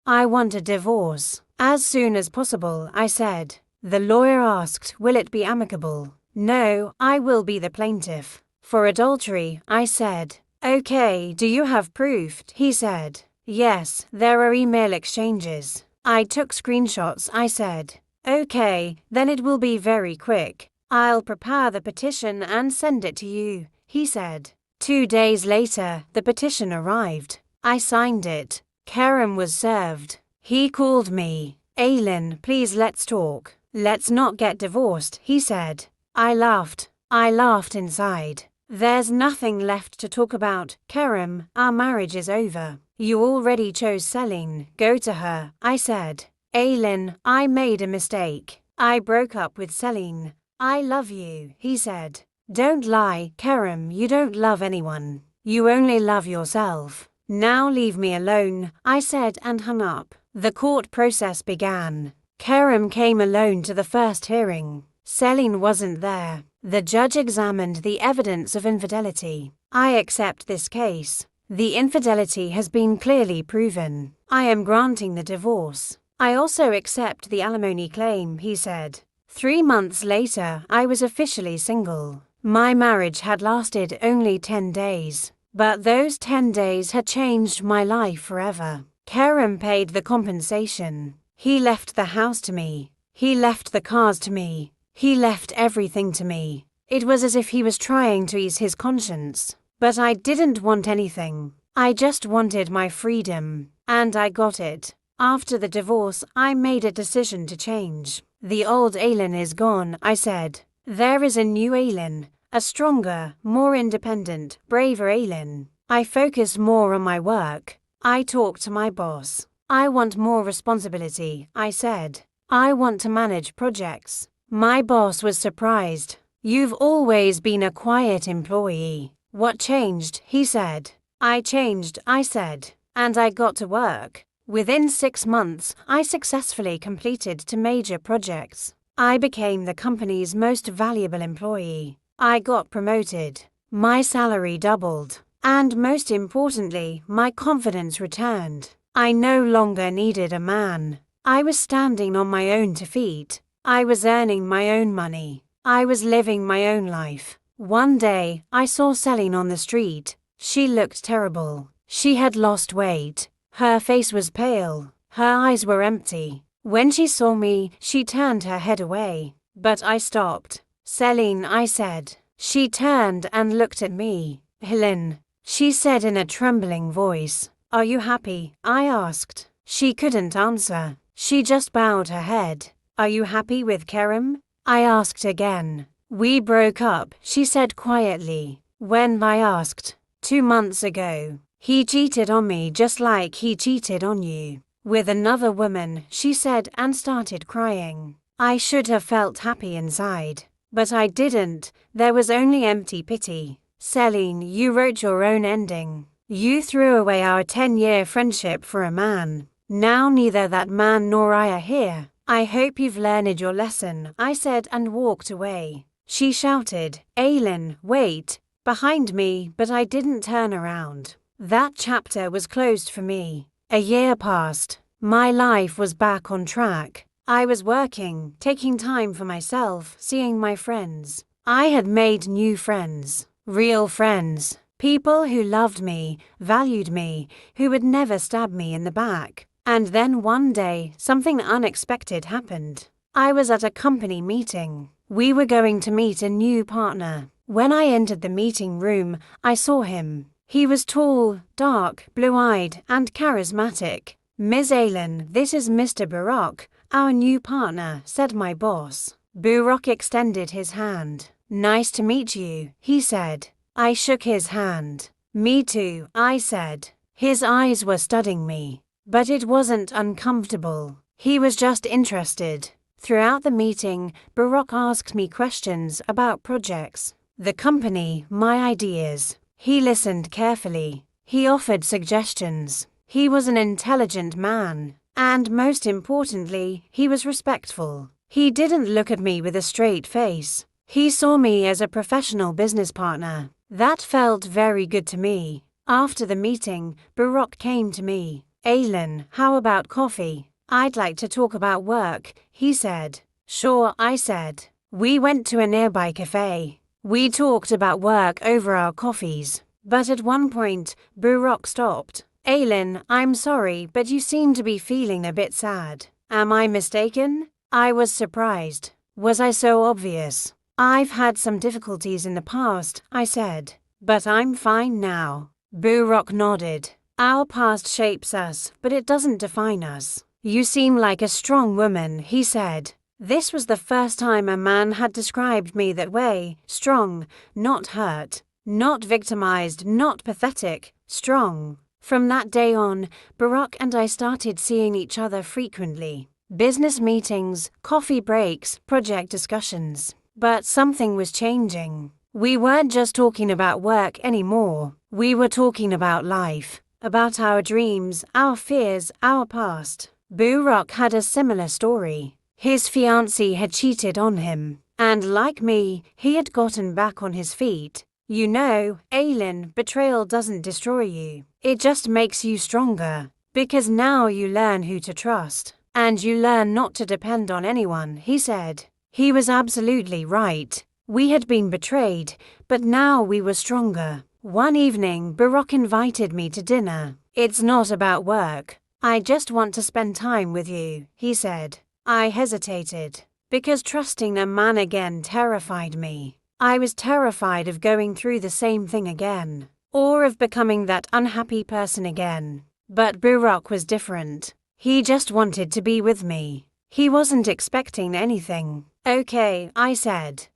I want a divorce. As soon as possible, I said. The lawyer asked, will it be amicable? No, I will be the plaintiff. For adultery, I said. Okay, do you have proof? He said. Yes, there are email exchanges. I took screenshots, I said. Okay, then it will be very quick. I'll prepare the petition and send it to you, he said. 2 days later, the petition arrived. I signed it. Kerem was served. He called me. Aylin, please let's talk. Let's not get divorced, he said. I laughed. I laughed inside. There's nothing left to talk about, Kerem, our marriage is over. You already chose Celine, go to her, I said. Aylin, I made a mistake. I broke up with Celine. I love you, he said. Don't lie, Kerem, you don't love anyone. You only love yourself. Now leave me alone, I said and hung up. The court process began. Kerem came alone to the first hearing. Celine wasn't there. The judge examined the evidence of infidelity. I accept this case. The infidelity has been clearly proven. I am granting the divorce. I also accept the alimony claim, he said. 3 months later, I was officially single. My marriage had lasted only 10 days. But those 10 days had changed my life forever. Kerem paid the compensation. He left the house to me. He left the cars to me. He left everything to me. It was as if he was trying to ease his conscience. But I didn't want anything. I just wanted my freedom. And I got it. After the divorce, I made a decision to change. The old Aylin is gone, I said. There is a new Aylin, a stronger, more independent, braver Aylin. I focus more on my work. I talk to my boss. I want more responsibility, I said. I want to manage projects. My boss was surprised. You've always been a quiet employee. What changed? He said. I changed, I said. And I got to work. Within 6 months, I successfully completed 2 major projects. I became the company's most valuable employee. I got promoted. My salary doubled. And most importantly, my confidence returned. I no longer needed a man. I was standing on my own 2 feet. I was earning my own money. I was living my own life. One day, I saw Celine on the street. She looked terrible. She had lost weight. Her face was pale. Her eyes were empty. When she saw me, she turned her head away. But I stopped. Celine, I said. She turned and looked at me. Aylin, she said in a trembling voice. Are you happy? I asked. She couldn't answer. She just bowed her head. Are you happy with Kerem? I asked again. We broke up, she said quietly. When? I asked. 2 months ago. He cheated on me just like he cheated on you. With another woman, she said and started crying. I should have felt happy inside. But I didn't. There was only empty pity. Celine, you wrote your own ending. You threw away our 10-year friendship for a man. Now neither that man nor I are here. I hope you've learned your lesson, I said and walked away. She shouted, Aylin, wait, behind me, but I didn't turn around. That chapter was closed for me. A year passed. My life was back on track. I was working, taking time for myself, seeing my friends. I had made new friends, real friends, people who loved me, valued me, who would never stab me in the back. And then one day, something unexpected happened. I was at a company meeting. We were going to meet a new partner. When I entered the meeting room, I saw him. He was tall, dark, blue-eyed, and charismatic. Ms. Aylin, this is Mr. Barak, our new partner, said my boss. Barak extended his hand. Nice to meet you, he said. I shook his hand. Me too, I said. His eyes were studying me. But it wasn't uncomfortable. He was just interested. Throughout the meeting, Barak asked me questions about projects, the company, my ideas. He listened carefully. He offered suggestions. He was an intelligent man. And most importantly, he was respectful. He didn't look at me with a straight face. He saw me as a professional business partner. That felt very good to me. After the meeting, Barak came to me. Aylin, how about coffee? I'd like to talk about work, he said. Sure, I said. We went to a nearby cafe. We talked about work over our coffees. But at one point, Barak stopped. Aylin, I'm sorry, but you seem to be feeling a bit sad. Am I mistaken? I was surprised. Was I so obvious? I've had some difficulties in the past, I said. But I'm fine now. Barak nodded. Our past shapes us, but it doesn't define us. You seem like a strong woman, he said. This was the first time a man had described me that way. Strong, not hurt, not victimized, not pathetic, strong. From that day on, Barak and I started seeing each other frequently. Business meetings, coffee breaks, project discussions. But something was changing. We weren't just talking about work anymore. We were talking about life. About our dreams, our fears, our past. Barak had a similar story. His fiancée had cheated on him, and like me, he had gotten back on his feet. You know, Aylin, betrayal doesn't destroy you. It just makes you stronger. Because now you learn who to trust. And you learn not to depend on anyone, he said. He was absolutely right. We had been betrayed, but now we were stronger. One evening, Barak invited me to dinner. It's not about work. I just want to spend time with you, he said. I hesitated, because trusting a man again terrified me. I was terrified of going through the same thing again, or of becoming that unhappy person again. But Barak was different. He just wanted to be with me. He wasn't expecting anything. Okay, I said.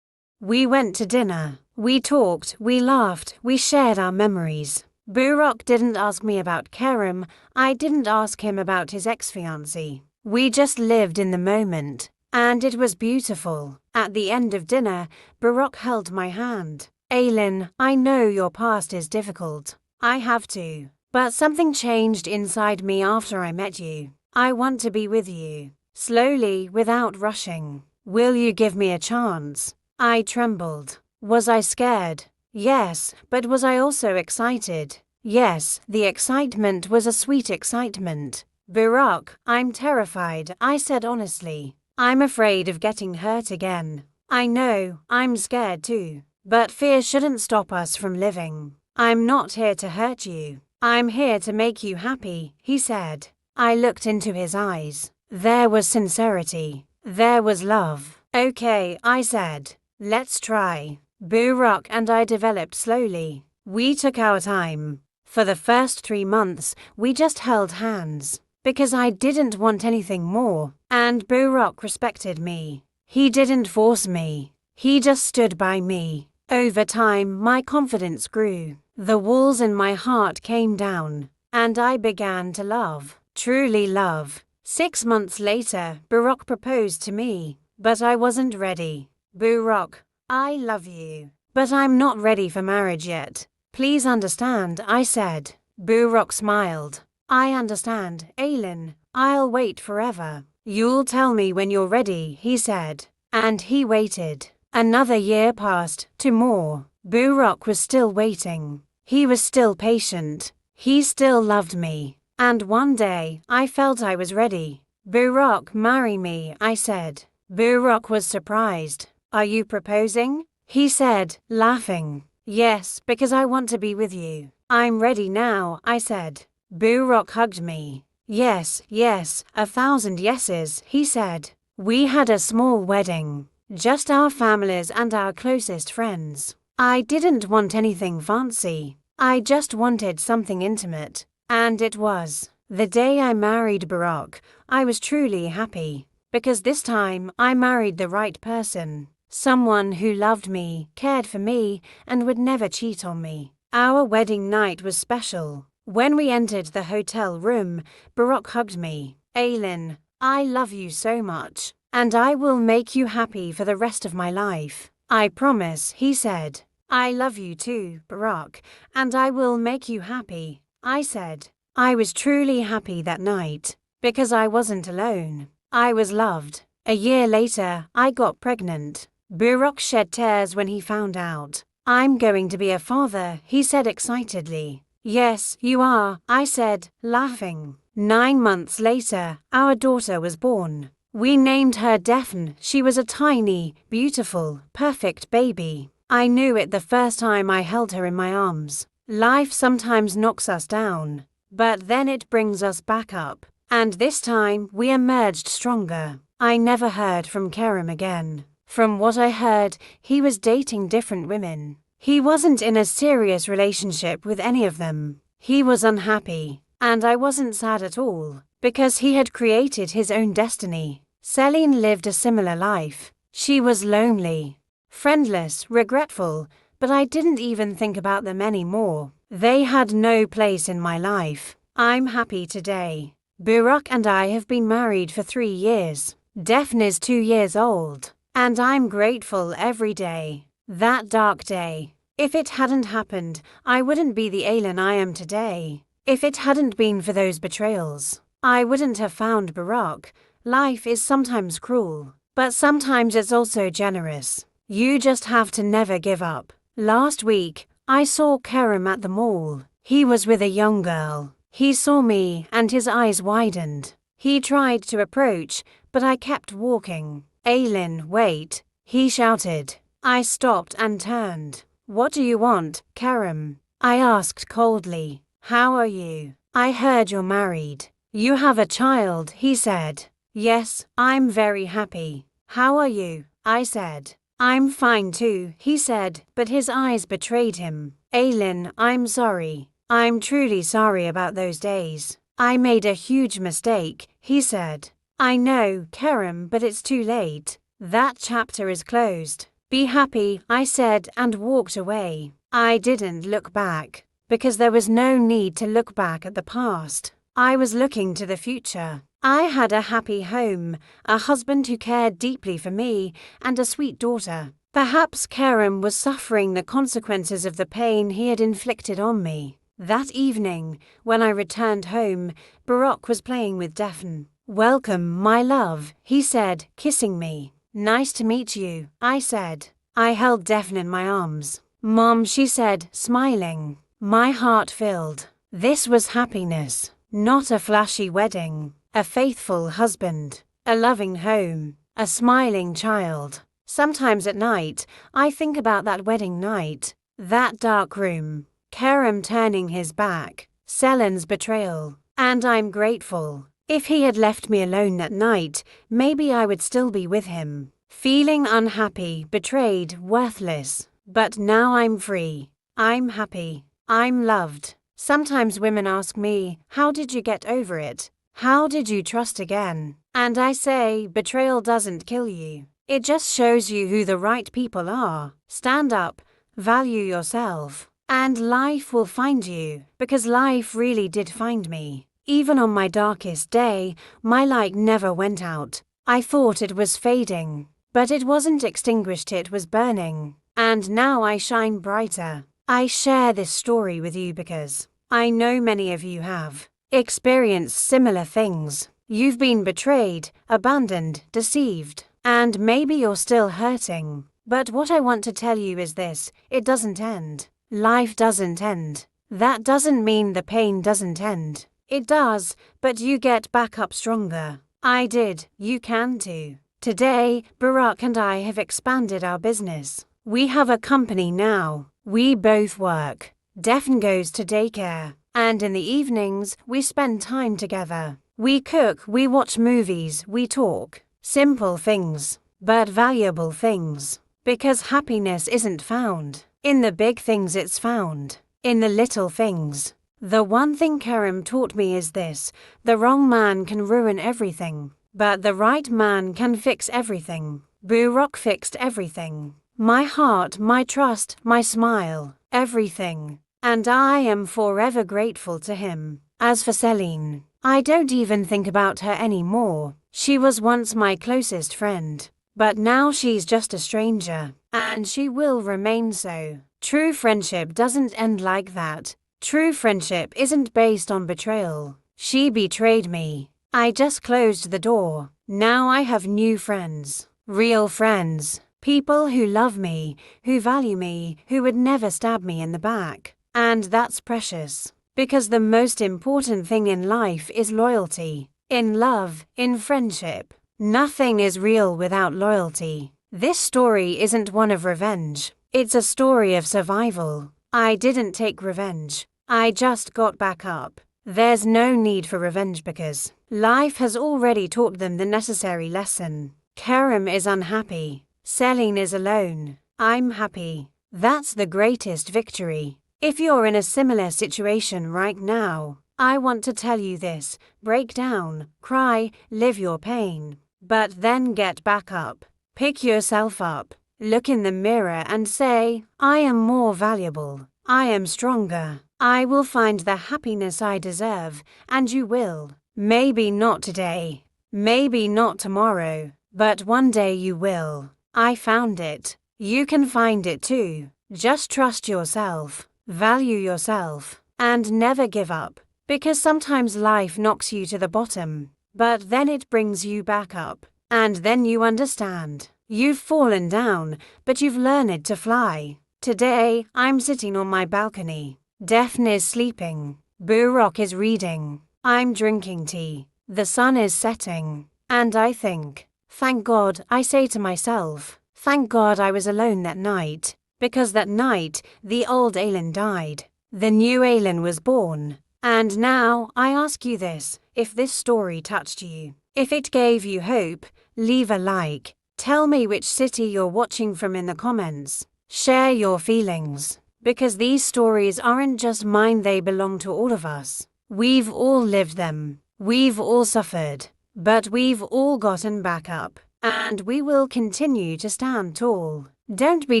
We went to dinner. We talked, we laughed, we shared our memories. Burak didn't ask me about Kerem, I didn't ask him about his ex-fiancée. We just lived in the moment, and it was beautiful. At the end of dinner, Burak held my hand. Aylin, I know your past is difficult. I have to. But something changed inside me after I met you. I want to be with you. Slowly, without rushing. Will you give me a chance? I trembled. Was I scared? Yes, but was I also excited? Yes, the excitement was a sweet excitement. Burak, I'm terrified, I said honestly. I'm afraid of getting hurt again. I know, I'm scared too. But fear shouldn't stop us from living. I'm not here to hurt you. I'm here to make you happy, he said. I looked into his eyes. There was sincerity. There was love. Okay, I said. Let's try. Burak and I developed slowly. We took our time. For the first 3 months, we just held hands. Because I didn't want anything more. And Burak respected me. He didn't force me. He just stood by me. Over time, my confidence grew. The walls in my heart came down. And I began to love. Truly love. 6 months later, Burak proposed to me. But I wasn't ready. Burak, I love you. But I'm not ready for marriage yet. Please understand, I said. Burak smiled. I understand, Aylin. I'll wait forever. You'll tell me when you're ready, he said. And he waited. Another year passed, 2 more. Burak was still waiting. He was still patient. He still loved me. And one day, I felt I was ready. Burak, marry me, I said. Burak was surprised. Are you proposing? He said, laughing. Yes, because I want to be with you. I'm ready now, I said. Burak hugged me. Yes, yes, 1,000 yeses, he said. We had a small wedding. Just our families and our closest friends. I didn't want anything fancy. I just wanted something intimate. And it was. The day I married Burak, I was truly happy. Because this time, I married the right person. Someone who loved me, cared for me, and would never cheat on me. Our wedding night was special. When we entered the hotel room, Burak hugged me. Aylin, I love you so much. And I will make you happy for the rest of my life. I promise, he said. I love you too, Burak, and I will make you happy, I said. I was truly happy that night. Because I wasn't alone. I was loved. A year later, I got pregnant. Burak shed tears when he found out. I'm going to be a father, he said excitedly. Yes, you are, I said, laughing. 9 months later, our daughter was born. We named her Daphne. She was a tiny, beautiful, perfect baby. I knew it the first time I held her in my arms. Life sometimes knocks us down, but then it brings us back up. And this time, we emerged stronger. I never heard from Kerem again. From what I heard, he was dating different women. He wasn't in a serious relationship with any of them. He was unhappy, and I wasn't sad at all, because he had created his own destiny. Celine lived a similar life. She was lonely, friendless, regretful, but I didn't even think about them anymore. They had no place in my life. I'm happy today. Burak and I have been married for 3 years. Daphne is 2 years old, and I'm grateful every day. That dark day. If it hadn't happened, I wouldn't be the Aylin I am today. If it hadn't been for those betrayals, I wouldn't have found Burak. Life is sometimes cruel, but sometimes it's also generous. You just have to never give up. Last week, I saw Kerem at the mall. He was with a young girl. He saw me and his eyes widened. He tried to approach, but I kept walking. Aylin, wait, he shouted. I stopped and turned. What do you want, Kerem? I asked coldly. How are you? I heard you're married. You have a child, he said. Yes, I'm very happy. How are you? I said. I'm fine too, he said, but his eyes betrayed him. Aylin, I'm sorry. I'm truly sorry about those days. I made a huge mistake, he said. I know, Kerem, but it's too late. That chapter is closed. Be happy, I said and walked away. I didn't look back, because there was no need to look back at the past. I was looking to the future. I had a happy home, a husband who cared deeply for me, and a sweet daughter. Perhaps Kerem was suffering the consequences of the pain he had inflicted on me. That evening, when I returned home, Barack was playing with Daphne. "Welcome, my love," he said, kissing me. "Nice to meet you," I said. I held Daphne in my arms. "Mom," she said, smiling. My heart filled. This was happiness, not a flashy wedding, a faithful husband, a loving home, a smiling child. Sometimes at night, I think about that wedding night, that dark room, Kerem turning his back, Selin's betrayal, and I'm grateful. If he had left me alone that night, maybe I would still be with him, feeling unhappy, betrayed, worthless. But now I'm free. I'm happy. I'm loved. Sometimes women ask me, how did you get over it? How did you trust again? And I say, betrayal doesn't kill you. It just shows you who the right people are. Stand up, value yourself, and life will find you, because life really did find me. Even on my darkest day, my light never went out. I thought it was fading, but it wasn't extinguished, it was burning. And now I shine brighter. I share this story with you because I know many of you have experienced similar things. You've been betrayed, abandoned, deceived, and maybe you're still hurting. But what I want to tell you is this: it doesn't end. Life doesn't end. That doesn't mean the pain doesn't end. It does, but you get back up stronger. I did, you can too. Today, Barack and I have expanded our business. We have a company now. We both work. Daphne goes to daycare, and in the evenings, we spend time together. We cook, we watch movies, we talk. Simple things, but valuable things. Because happiness isn't found in the big things, it's found in the little things. The one thing Kerem taught me is this: the wrong man can ruin everything, but the right man can fix everything. Barack fixed everything. My heart, my trust, my smile, everything. And I am forever grateful to him. As for Celine, I don't even think about her anymore. She was once my closest friend, but now she's just a stranger, and she will remain so. True friendship doesn't end like that. True friendship isn't based on betrayal. She betrayed me. I just closed the door. Now I have new friends. Real friends. People who love me, who value me, who would never stab me in the back. And that's precious. Because the most important thing in life is loyalty. In love, in friendship. Nothing is real without loyalty. This story isn't one of revenge. It's a story of survival. I didn't take revenge. I just got back up. There's no need for revenge because life has already taught them the necessary lesson. Kerem is unhappy. Celine is alone. I'm happy. That's the greatest victory. If you're in a similar situation right now, I want to tell you this: break down, cry, live your pain. But then get back up. Pick yourself up. Look in the mirror and say, I am more valuable. I am stronger. I will find the happiness I deserve, and you will. Maybe not today. Maybe not tomorrow. But one day you will. I found it. You can find it too. Just trust yourself. Value yourself. And never give up. Because sometimes life knocks you to the bottom, but then it brings you back up. And then you understand. You've fallen down, but you've learned to fly. Today, I'm sitting on my balcony. Daphne is sleeping. Barack is reading. I'm drinking tea. The sun is setting. And I think, thank God, I say to myself, thank God I was alone that night. Because that night, the old Aylin died. The new Aylin was born. And now, I ask you this: if this story touched you, if it gave you hope, leave a like. Tell me which city you're watching from in the comments. Share your feelings. Because these stories aren't just mine, they belong to all of us. We've all lived them. We've all suffered. But we've all gotten back up. And we will continue to stand tall. Don't be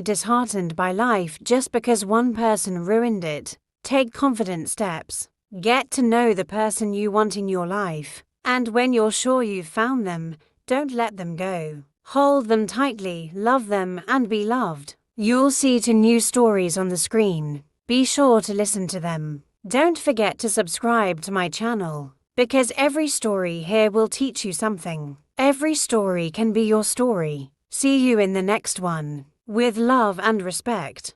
disheartened by life just because one person ruined it. Take confident steps. Get to know the person you want in your life. And when you're sure you've found them, don't let them go. Hold them tightly, love them, and be loved. You'll see 2 new stories on the screen. Be sure to listen to them. Don't forget to subscribe to my channel, because every story here will teach you something. Every story can be your story. See you in the next one. With love and respect.